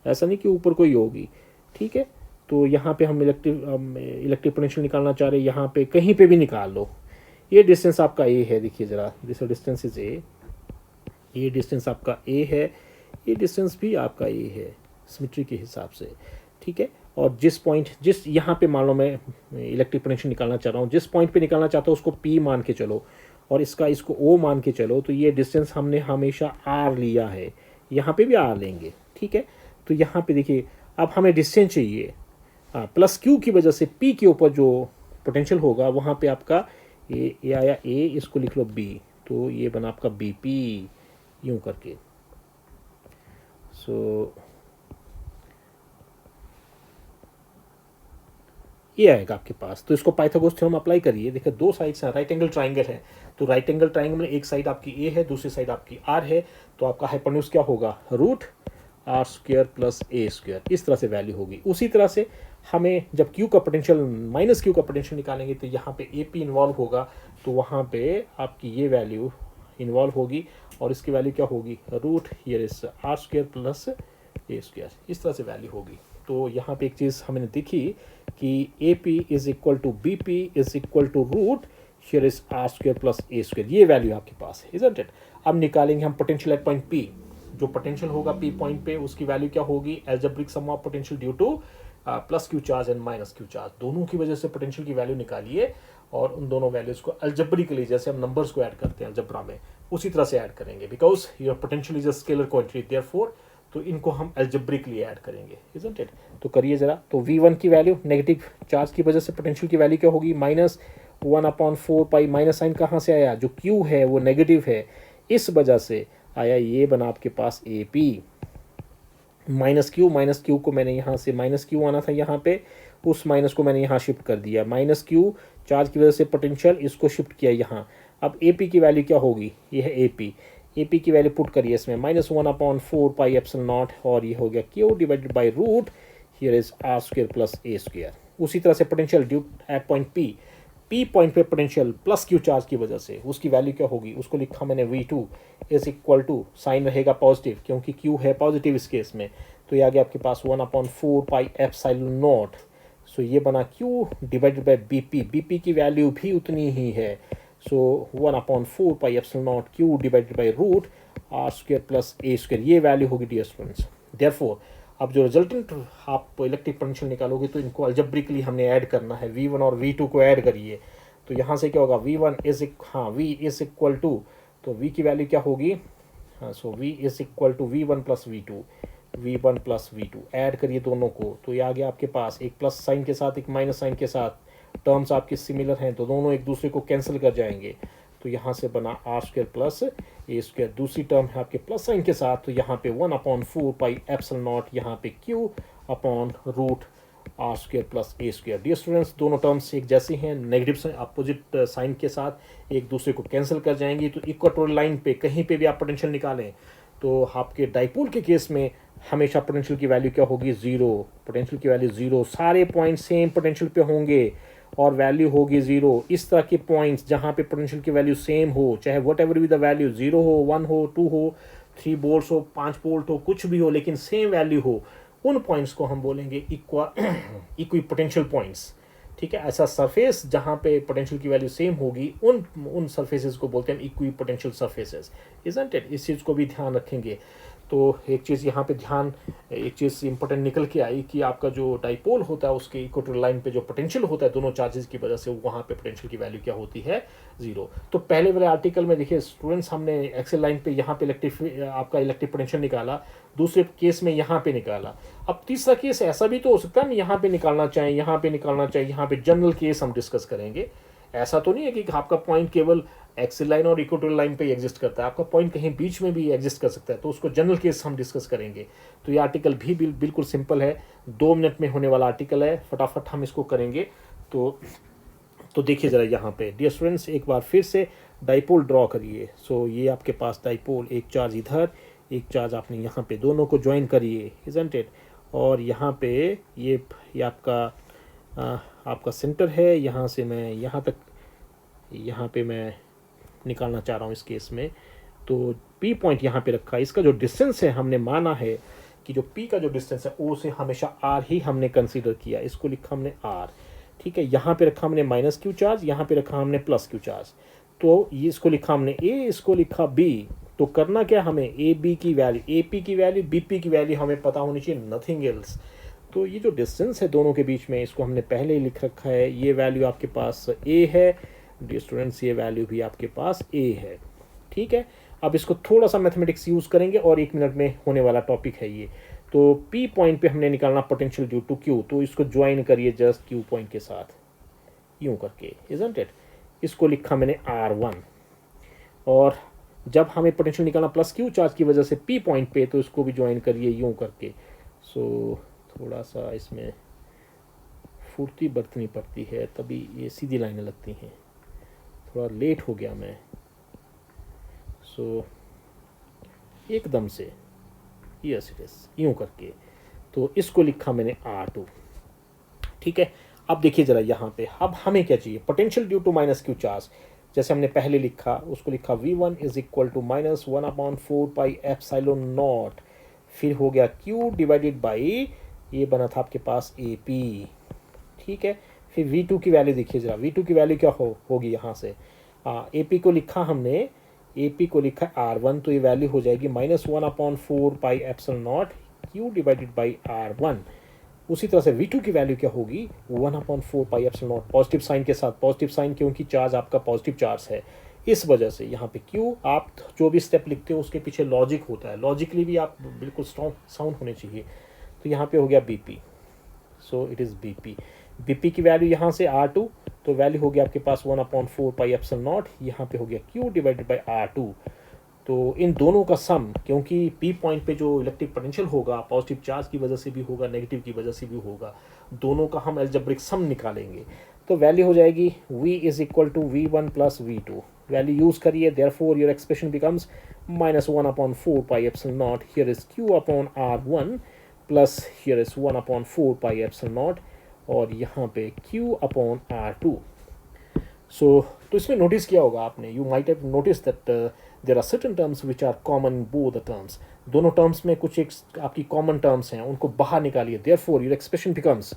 Speaker 1: ऐसा नहीं कि ऊपर को ही होगी, ठीक है। तो यहाँ पे हम इलेक्ट्रिक पोटेंशियल निकालना चाह रहे हैं, यहाँ पे कहीं पे भी निकाल लो। ये डिस्टेंस आपका ए है, देखिए ज़रा, दिस डिस्टेंस इज ए, ये डिस्टेंस आपका ए है, ये डिस्टेंस भी आपका ए है सिमेट्री के हिसाब से, ठीक है। और जिस यहाँ पे मान लो मैं इलेक्ट्रिक पोटेंशियल निकालना चाह रहा हूँ, जिस पॉइंट पे निकालना चाहता हूँ उसको P मान के चलो और इसको O मान के चलो, तो ये डिस्टेंस हमने हमेशा R लिया है, यहाँ पे भी R लेंगे, ठीक है। तो यहाँ पे देखिए अब हमें डिस्टेंस चाहिए, प्लस Q की वजह से P के ऊपर जो पोटेंशियल होगा वहाँ पे आपका ये आया A, इसको लिख लो B, तो ये बना आपका BP, यूँ करके। सो ये आएगा आपके पास। तो इसको पाइथागोरस थ्योरम अप्लाई करिए। देखिए दो साइड्स हैं, राइट एंगल ट्राइंगल है, तो राइट एंगल ट्राइंगल में एक साइड आपकी ए है, दूसरी साइड आपकी आर है, तो आपका हाइपोटेन्यूज क्या होगा, √r square plus a square. इस तरह से वैल्यू होगी। उसी तरह से हमें जब क्यू का पोटेंशियल माइनस क्यू का पोटेंशियल निकालेंगे तो यहाँ पे ए पी इन्वॉल्व होगा, तो वहाँ पे आपकी ये वैल्यू इन्वॉल्व होगी और इसकी वैल्यू क्या होगी, √r square plus a square. इस तरह से वैल्यू होगी। तो यहाँ पे एक चीज़ हमें दिखी कि a p is equal to b p is equal to √r square plus a square. ये वैल्यू आपके पास है, इजंट इट। अब निकालेंगे हम पोटेंशियल एट पॉइंट पी। जो पोटेंशियल होगा पी पॉइंट पे उसकी वैल्यू क्या होगी, algebraic sum of potential due to plus q charge and minus q charge, दोनों की वजह से पोटेंशियल की वैल्यू निकालिए और उन दोनों वैल्यूज को अल्जेब्रिकली, जैसे हम नंबर्स को ऐड करते हैं अलजेब्रा में, उसी तरह से ऐड करेंगे। Because your potential is a scalar quantity, therefore तो इनको हम अल्जेब्रिकली ऐड करेंगे, इजंट इट। तो करिए ज़रा। तो V1 की वैल्यू नेगेटिव चार्ज की वजह से पोटेंशियल की वैल्यू क्या होगी, -1/4 पाई। माइनस साइन कहाँ से आया, जो Q है वो नेगेटिव है, इस वजह से आया, ये बना आपके पास AP। माइनस क्यू को मैंने यहाँ से -Q आना था यहाँ पे, उस माइनस को मैंने यहाँ शिफ्ट कर दिया। -Q चार्ज की वजह से पोटेंशियल, इसको शिफ्ट किया यहाँ। अब AP की वैल्यू क्या होगी, ये है AP की वैल्यू पुट करिए इसमें, -1/4 पाई एप्सिलॉन नॉट, और ये हो गया Q divided by root here is R square plus A square. उसी तरह से potential due at point P, p point पे पोटेंशियल प्लस क्यू चार्ज की वजह से उसकी वैल्यू क्या होगी, उसको लिखा मैंने V2 is equal to, sign रहेगा पॉजिटिव क्योंकि क्यू है पॉजिटिव इस केस में, तो ये आ गया आपके पास 1/4 पाई एप्सिलॉन नॉट। सो ये बना क्यू डिवाइडेड बाई बीपी की वैल्यू भी उतनी ही है, so 1/4 pi epsilon naught q divided by root r square plus a square, ये वैल्यू होगी डियर स्टूडेंट्स। देयरफॉर अब जो रिजल्टेंट आप इलेक्ट्रिक पोटेंशियल निकालोगे तो इनको अल्जेब्रिकली हमने ऐड करना है, V1 और V2 को ऐड करिए, तो यहाँ से क्या होगा V1 is V is equal to, तो V की वैल्यू क्या होगी, हाँ so V is equal to V1 plus V2 add करिए दोनों को, तो ये आ गया आपके पास एक प्लस साइन के साथ एक माइनस साइन के साथ, टर्म्स आपके सिमिलर हैं तो दोनों एक दूसरे को कैंसिल कर जाएंगे, तो यहाँ से बना r square plus a square, दूसरी टर्म है आपके प्लस साइन के साथ, तो यहाँ पे 1/4 पाई एप्सिलॉन नॉट, यहाँ पे q upon root r square plus a square. Dear students दोनों टर्म्स एक जैसी हैं, नेगेटिव अपोजिट साइन के साथ एक दूसरे को कैंसिल कर जाएंगी, तो इक्वेटोरियल लाइन पे कहीं पे भी आप पोटेंशियल निकालें तो आपके डाइपोल के केस में हमेशा पोटेंशियल की वैल्यू क्या होगी, ज़ीरो, पोटेंशियल की वैल्यू ज़ीरो, सारे पॉइंट सेम पोटेंशियल पे होंगे और वैल्यू होगी ज़ीरो। इस तरह के पॉइंट्स जहाँ पे पोटेंशियल की वैल्यू सेम हो, चाहे what ever be the value, 0 हो, 1 हो, 2 हो, 3 वोल्ट्स हो, 5 वोल्ट हो, कुछ भी हो, लेकिन सेम वैल्यू हो, उन पॉइंट्स को हम बोलेंगे इक्वी पोटेंशियल पॉइंट्स। ठीक है, ऐसा सरफेस जहाँ पे पोटेंशियल की वैल्यू सेम होगी उन सरफेसेस को बोलते हैं equi potential surfaces, isn't it. इस चीज़ को भी ध्यान रखेंगे। तो एक चीज़ यहाँ पे ध्यान, एक चीज़ इंपॉर्टेंट निकल के आई कि आपका जो डाइपोल होता है उसके इक्वेटोरियल लाइन पे जो पोटेंशियल होता है दोनों चार्जेस की वजह से, वहाँ पे पोटेंशियल की वैल्यू क्या होती है, ज़ीरो। तो पहले वाले आर्टिकल में देखिए स्टूडेंट्स, हमने एक्सेल लाइन पे यहाँ पे इलेक्ट्रिक पोटेंशियल निकाला, दूसरे केस में यहाँ पे निकाला। अब तीसरा केस ऐसा भी तो हो सकता है हम यहाँ पे निकालना चाहें, यहाँ पे निकालना चाहिए, यहाँ पे जनरल केस हम डिस्कस करेंगे। ऐसा तो नहीं है कि आपका पॉइंट केवल एक्सिल लाइन और इक्वेटोरियल लाइन पे ही एग्जिस्ट करता है, आपका पॉइंट कहीं बीच में भी एग्जिस्ट कर सकता है, तो उसको जनरल केस हम डिस्कस करेंगे। तो ये आर्टिकल भी बिल्कुल सिंपल है, 2 मिनट में होने वाला आर्टिकल है, फटाफट हम इसको करेंगे। तो देखिए ज़रा यहाँ पे डियर स्टूडेंट्स, एक बार फिर से डाइपोल ड्रॉ करिए। सो ये आपके पास डाइपोल, एक चार्ज इधर, एक चार्ज आपने यहाँ पे, दोनों को ज्वाइन करिए, इजंट इट। और यहाँ पे ये आपका सेंटर है, यहाँ से मैं यहाँ पे मैं निकालना चाह रहा हूँ इस केस में। तो P पॉइंट यहाँ पे रखा है, इसका जो डिस्टेंस है हमने माना है कि जो P का जो डिस्टेंस है O से हमेशा R ही हमने कंसीडर किया, इसको लिखा हमने R। ठीक है, यहाँ पे रखा हमने माइनस क्यू चार्ज, यहाँ पे रखा हमने प्लस क्यू चार्ज, तो ये इसको लिखा हमने A, इसको लिखा B। तो करना क्या हमें, ए बी की वैल्यू, ए पी की वैल्यू, बी पी की वैल्यू हमें पता होनी चाहिए, नथिंग एल्स। तो ये जो डिस्टेंस है दोनों के बीच में, इसको हमने पहले ही लिख रखा है, ये वैल्यू आपके पास ए है डियर स्टूडेंट्स, ये वैल्यू भी आपके पास ए है। ठीक है, अब इसको थोड़ा सा मैथमेटिक्स यूज़ करेंगे और 1 मिनट में होने वाला टॉपिक है ये। तो पी पॉइंट पे हमने निकालना पोटेंशियल ड्यू टू क्यू, तो इसको ज्वाइन करिए जस्ट क्यू पॉइंट के साथ यूँ करके, इजंट इट। इसको लिखा मैंने R1, और जब हमें पोटेंशियल निकालना प्लस क्यू चार्ज की वजह से पी पॉइंट पे, तो इसको भी ज्वाइन करिए यूँ करके। सो थोड़ा सा इसमें फुर्ती बरतनी पड़ती है, तभी ये सीधी लाइनें लगती हैं, थोड़ा लेट हो गया मैं। सो एकदम से यस इट इज यूँ करके, तो इसको लिखा मैंने R2। ठीक है, अब देखिए ज़रा यहाँ पे, अब हमें क्या चाहिए, potential due to minus q charge, जैसे हमने पहले लिखा, उसको लिखा V1 is equal to minus 1/4 pi epsilon naught, फिर हो गया Q डिवाइडेड बाई, ये बना था आपके पास AP। ठीक है, फिर V2 की वैल्यू देखिए ज़रा, V2 की वैल्यू क्या होगी यहाँ से, AP को लिखा हमने, AP को लिखा R1, तो ये वैल्यू हो जाएगी minus 1/4 pi epsilon not Q divided by R1। उसी तरह से V2 की वैल्यू क्या होगी, 1/4 pi epsilon naught, positive sign के साथ, पॉजिटिव साइन क्योंकि चार्ज आपका पॉजिटिव चार्ज है, इस वजह से यहाँ पे Q, आप जो भी स्टेप लिखते हो उसके पीछे लॉजिक होता है, लॉजिकली भी आप बिल्कुल स्ट्रॉन्ग साउंड होने चाहिए। तो यहाँ पे हो गया BP, so it is BP की वैल्यू यहाँ से R2, तो वैल्यू हो गया आपके पास 1/4 पाई एप्सिलॉन नॉट, यहाँ पे हो गया Q डिवाइडेड बाई R2। तो इन दोनों का सम, क्योंकि P पॉइंट पे जो इलेक्ट्रिक पोटेंशियल होगा पॉजिटिव चार्ज की वजह से भी होगा, नेगेटिव की वजह से भी होगा, दोनों का हम अलजेब्रिक सम निकालेंगे, तो वैल्यू हो जाएगी V is equal to V1 plus V2। Value use करिए, therefore your expression becomes minus 1/4 pi epsilon naught, here is Q upon R1 plus here is 1/4 pi epsilon naught, और यहाँ पे Q अपॉन R2। तो इसमें notice किया होगा आपने, you might have notice that there are certain terms which are common in both the terms. दोनों terms में कुछ एक आपकी कॉमन टर्म्स हैं, उनको बाहर निकालिए। देयरफॉर योर एक्सप्रेशन बिकम्स,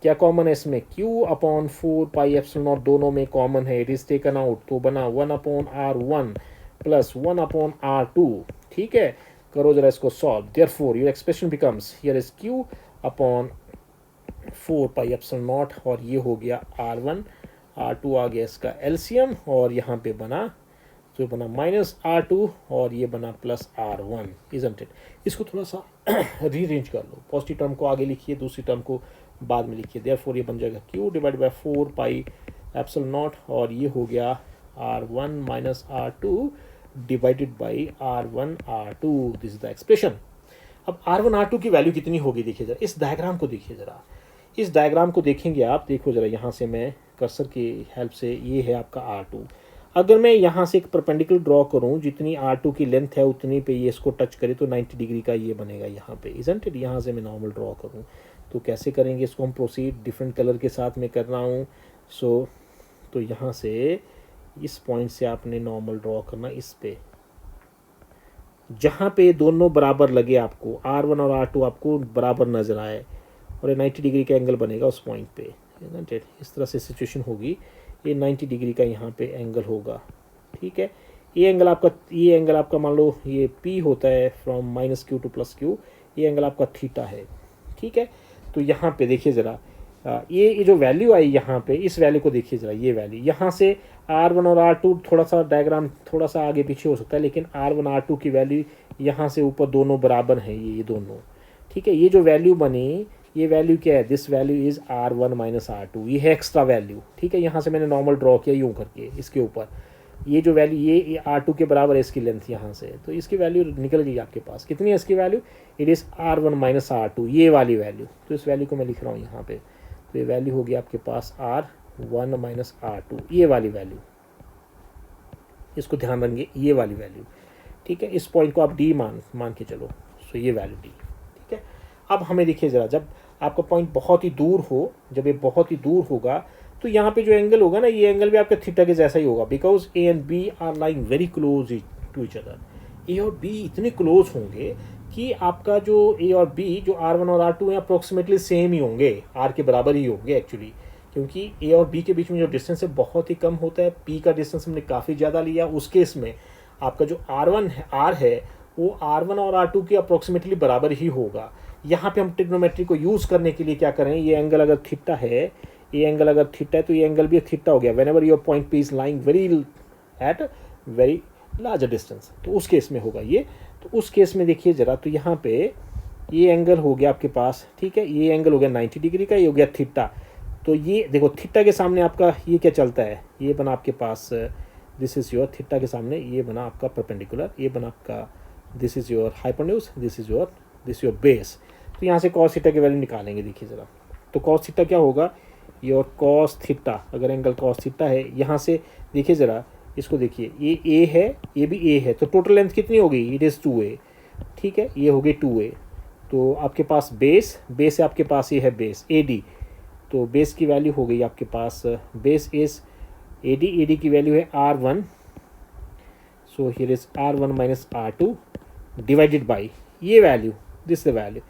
Speaker 1: क्या कॉमन है इसमें, q अपॉन 4πε0 दोनों में कॉमन है, इट इज टेकन आउट, तो बना 1/r1 प्लस 1/r2। ठीक है, करो जरा इसको solve. Therefore your expression becomes, here is q upon 4πε0 और ये हो गया r1, r2 आ गया इसका एलसीएम, और यहाँ पे बना, तो बना -r2 और ये बना +r1, इजंट इट। इसको थोड़ा सा रीअरेंज कर लो, पॉजिटिव टर्म को आगे लिखिए, दूसरी टर्म को बाद में लिखिए। देयरफॉर ये बन जाएगा q डिवाइड बाय 4πε0 और ये हो गया r1 -r2 divided by r1 r2। This is the expression. अब r1 r2 की वैल्यू कितनी होगी, देखिए जरा इस डायग्राम को, देखिए जरा इस डायग्राम को देखेंगे आप, देखो जरा यहाँ से मैं कर्सर की हेल्प से, ये है आपका r2। अगर मैं यहाँ से एक परपेंडिकुलर ड्रॉ करूँ, जितनी r2 की लेंथ है उतनी पे ये इसको टच करे तो 90 डिग्री का ये बनेगा यहाँ पे, इजंट इट। यहाँ से मैं नॉर्मल ड्रॉ करूँ तो कैसे करेंगे इसको हम प्रोसीड, डिफरेंट कलर के साथ में कर रहा हूँ। तो यहाँ से इस पॉइंट से आपने नॉर्मल ड्रॉ करना इस पे, जहाँ पे दोनों बराबर लगे आपको, r1 और r2 आपको बराबर नजर आए और ये 90 डिग्री का एंगल बनेगा उस पॉइंट पे, इस तरह से सिचुएशन होगी। ये 90 डिग्री का यहाँ पे एंगल होगा। ठीक है, ये एंगल आपका मान लो ये p होता है फ्रॉम -q टू +q, ये एंगल आपका थीटा है। ठीक है, तो यहाँ पे देखिए ज़रा, ये जो वैल्यू आई यहाँ पे, इस वैल्यू को देखिए ज़रा, ये वैल्यू यहाँ से r1 और r2, थोड़ा सा डायग्राम थोड़ा सा आगे पीछे हो सकता है, लेकिन r1 r2 की वैल्यू यहाँ से ऊपर दोनों बराबर हैं, ये दोनों। ठीक है, ये जो वैल्यू बनी, ये वैल्यू क्या है, this value is r1 -r2, ये है एक्स्ट्रा वैल्यू। ठीक है, यहाँ से मैंने नॉर्मल ड्रॉ किया यूँ करके इसके ऊपर, ये जो वैल्यू ये r2 के बराबर है इसकी लेंथ यहाँ से, तो इसकी वैल्यू निकल गई आपके पास। कितनी है इसकी value, it is r1 -r2, ये वाली वैल्यू। तो इस वैल्यू को मैं लिख रहा हूँ यहाँ पे, तो ये वैल्यू होगी आपके पास r1 -r2, ये वाली वैल्यू, इसको ध्यान रखेंगे, ये वाली वैल्यू। ठीक है, इस पॉइंट को आप d मान के चलो, सो ये वैल्यू d। ठीक है, अब हमें देखिए ज़रा, जब आपका पॉइंट बहुत ही दूर हो, जब ये बहुत ही दूर होगा, तो यहाँ पे जो एंगल होगा ना, ये एंगल भी आपका थीटा के जैसा ही होगा, because A and B are lying very close to each other. A और बी इतने क्लोज होंगे कि आपका जो ए और बी, जो r1 और r2 हैं, अप्रोक्सीमेटली सेम ही होंगे, r के बराबर ही होंगे एक्चुअली, क्योंकि ए और बी के बीच में जो डिस्टेंस है बहुत ही कम होता है। p का डिस्टेंस हमने काफ़ी ज़्यादा लिया, उस केस में आपका जो r है वो r1 और r2 के अप्रोक्सीमेटली बराबर ही होगा। यहाँ पे हम ट्रिग्नोमेट्री को यूज़ करने के लिए क्या करें, ये एंगल अगर थीटा है, ये एंगल अगर थीटा है, तो ये एंगल भी थीटा हो गया when ever your point P is lying at very larger distance, तो उस केस में होगा ये। तो उस केस में देखिए ज़रा, तो यहाँ पे ये एंगल हो गया आपके पास, ठीक है, ये एंगल हो गया 90 डिग्री का, ये हो गया थीटा। तो ये देखो, थीटा के सामने आपका ये क्या चलता है, ये बना आपके पास, दिस इज़ योर थीटा के सामने ये बना आपका परपेंडिकुलर, ये बना आपका, this is your hypotenuse, this your base. तो यहाँ से कॉस थीटा की वैल्यू निकालेंगे, देखिए ज़रा। तो कॉस थीटा क्या होगा, योर कॉस थीटा, अगर एंगल कॉस थीटा है, यहाँ से देखिए ज़रा, इसको देखिए, ये ए है, ये भी ए है, तो टोटल लेंथ कितनी होगी, इट इज़ 2a। ठीक है, ये हो गई 2a। तो आपके पास बेस है, आपके पास ये है बेस AD, तो बेस की वैल्यू हो गई आपके पास, बेस इज AD की वैल्यू है R1, so here is R1 -R2 divided by ये वैल्यू, दिस द वैल्यू,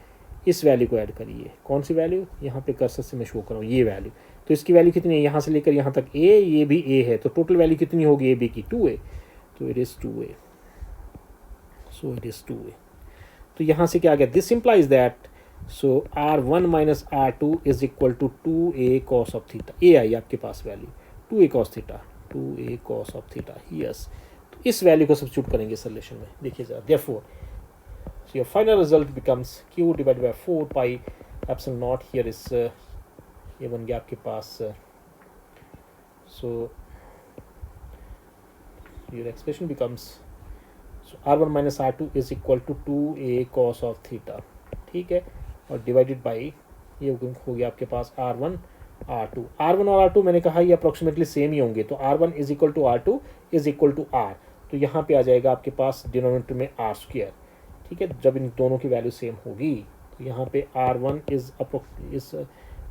Speaker 1: इस वैल्यू को ऐड करिए। कौन सी वैल्यू, यहाँ पे कर्सर से मैं शो कर रहा हूँ, ये वैल्यू। तो इसकी वैल्यू कितनी है, यहाँ से लेकर यहाँ तक a, ये भी a है, तो टोटल वैल्यू कितनी होगी AB की, 2a। तो it is 2a, so it is 2a। तो यहाँ से क्या आ गया, this implies that, so R1 -R2 is equal to 2a cos of theta. ए आई आपके पास वैल्यू 2a cos theta, 2a cos of theta, yes. तो इस वैल्यू को सब्स्टिट्यूट करेंगे सोल्यूशन में, देखिए जरा। Therefore so your final result becomes q divided by 4πε0, here is ये बन गया आपके पास, so your expression becomes, so R1 -R2 is equal to 2a cos of theta, ठीक है, और डिवाइडेड बाई ये हो गया आपके पास R1 और R2 मैंने कहा ये अप्रोक्सीमेटली सेम ही होंगे, तो R1 is equal to R2 is equal to R, तो यहाँ पे आ जाएगा आपके पास डिनोमिनेटर में R²। ठीक है, जब इन दोनों की वैल्यू सेम होगी तो यहाँ पे R1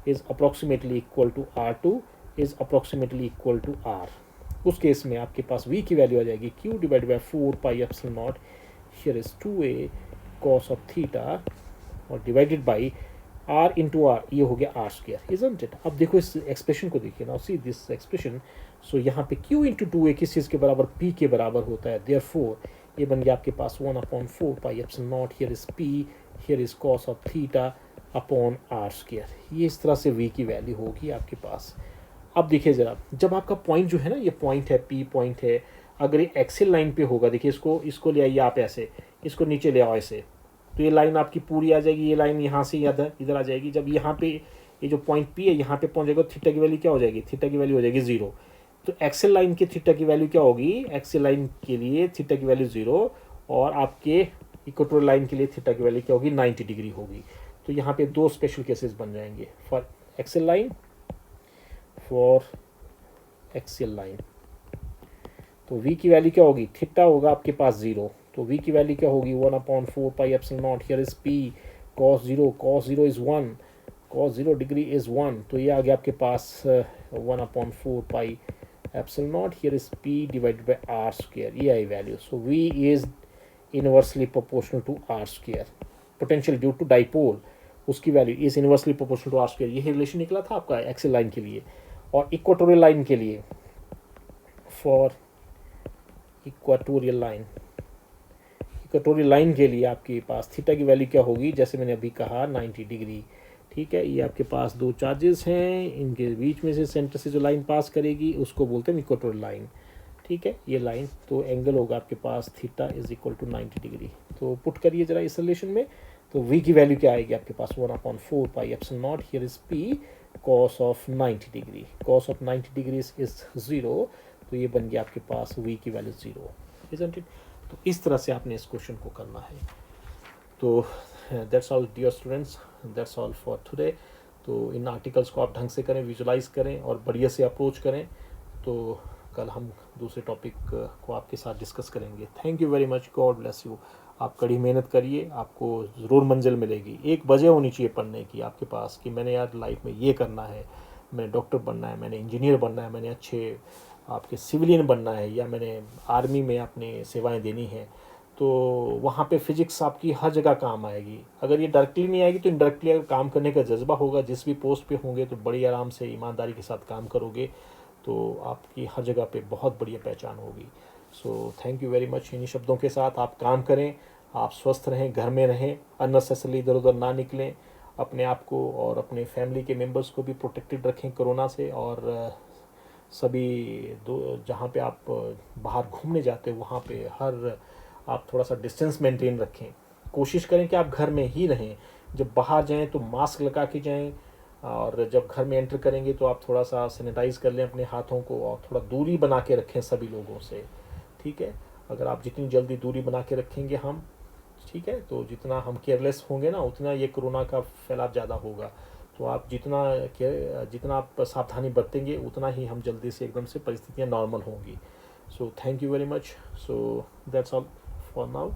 Speaker 1: is approximately equal to R2 is approximately equal to R. उस केस में आपके पास v की वैल्यू आ जाएगी q divide by 4 pi epsilon naught, here is 2a cos of theta और divided by r into R, ये हो गया आर स्क्वायर, इजंट इट। अब देखो इस एक्सप्रेशन को देखिए ना, सी दिस एक्सप्रेशन। सो यहाँ पे q इंटू 2a किस चीज़ के बराबर, p के बराबर होता है, देयरफॉर ये बन गया आपके पास 1/4 pi epsilon naught, here is p, here is cos of theta upon r square. ये इस तरह से v की वैल्यू होगी आपके पास। अब देखिए ज़रा, जब आपका पॉइंट जो है ना, ये पॉइंट है, p पॉइंट है, अगर ये एक्सेल लाइन पे होगा, देखिए इसको ले आइए आप ऐसे, इसको नीचे ले आओ ऐसे, तो ये लाइन आपकी पूरी आ जाएगी, ये लाइन यहाँ से इधर आ जाएगी। जब यहाँ पे ये जो पॉइंट p है यहाँ पे पहुँच जाएगा, थीटा की वैल्यू क्या हो जाएगी, थीटा की वैल्यू हो जाएगी 0। तो एक्सेल लाइन के थीटा की वैल्यू क्या होगी, एक्सेल लाइन के लिए थीटा की वैल्यू 0, और आपके इक्वेटोरियल लाइन के लिए थीटा की वैल्यू क्या होगी, 90 डिग्री होगी। तो यहाँ पे दो स्पेशल केसेस बन जाएंगे, for axial line, for axial line. तो v की वैल्यू क्या होगी, थीटा होगा आपके पास 0, तो v की वैल्यू क्या होगी 1/4 pi epsilon naught, here is p cos 0 is 1, cos 0 degree is 1, तो ये आ गया आपके पास 1/4 pi epsilon naught, here is p divided by R square, ये आई value. So v is inversely proportional to are square, potential due to dipole, उसकी वैल्यू is inversely proportional to are square. ये रिलेशन निकला था आपका एक्सेल लाइन के लिए। और इक्वेटोरियल लाइन के लिए, for equatorial line, equatorial line के लिए आपके पास थीटा की वैल्यू क्या होगी, जैसे मैंने अभी कहा 90 डिग्री। ठीक है, ये आपके पास दो चार्जेस हैं, इनके बीच में से सेंटर से जो लाइन पास करेगी उसको बोलते हैं इक्वेटोरियल लाइन। ठीक है, ये लाइन, तो एंगल होगा आपके पास theta is equal to 90 degree. तो पुट करिए जरा इस रिलेशन में, तो v की वैल्यू क्या आएगी आपके पास 1/4 pi epsilon naught, here is p cos of 90 degree, cos of 90 degree is 0, तो ये बन गया आपके पास v की वैल्यू 0, इजंट इट। तो इस तरह से आपने इस क्वेश्चन को करना है। तो that's all dear students, that's all for today. तो इन आर्टिकल्स को आप ढंग से करें, विजुलाइज करें और बढ़िया से अप्रोच करें। तो कल हम दूसरे टॉपिक को आपके साथ डिस्कस करेंगे। Thank you very much, God bless you. आप कड़ी मेहनत करिए, आपको ज़रूर मंजिल मिलेगी। एक वजह होनी चाहिए पढ़ने की आपके पास कि मैंने यार लाइफ में ये करना है, मैंने डॉक्टर बनना है, मैंने इंजीनियर बनना है, मैंने अच्छे आपके सिविलियन बनना है, या मैंने आर्मी में अपनी सेवाएं देनी है। तो वहाँ पे फिजिक्स आपकी हर जगह काम आएगी। अगर ये डायरेक्टली नहीं आएगी तो इनडायरेक्टली अगर काम करने का जज्बा होगा, जिस भी पोस्ट पे होंगे तो बड़ी आराम से ईमानदारी के साथ काम करोगे, तो आपकी हर जगह पे बहुत बढ़िया पहचान होगी। So thank you very much. इन्हीं शब्दों के साथ आप काम करें, आप स्वस्थ रहें, घर में रहें, अननेसेसरली इधर उधर ना निकलें, अपने आप को और अपने फैमिली के मेंबर्स को भी प्रोटेक्टेड रखें कोरोना से। और सभी जहाँ पे आप बाहर घूमने जाते हो वहाँ पे आप थोड़ा सा डिस्टेंस मेंटेन रखें। कोशिश करें कि आप घर में ही रहें। जब बाहर जाएं तो मास्क लगा के जाएं, और जब घर में एंटर करेंगे तो आप थोड़ा सा सैनिटाइज़ कर लें अपने हाथों को, और थोड़ा दूरी बना के रखें सभी लोगों से। ठीक है, अगर आप जितनी जल्दी दूरी बना के रखेंगे हम, ठीक है, तो जितना हम केयरलेस होंगे ना, उतना ये कोरोना का फैलाव ज़्यादा होगा। तो आप जितना आप सावधानी बरतेंगे, उतना ही हम जल्दी से एकदम से परिस्थितियाँ नॉर्मल होंगी। So thank you very much. So that's all for now.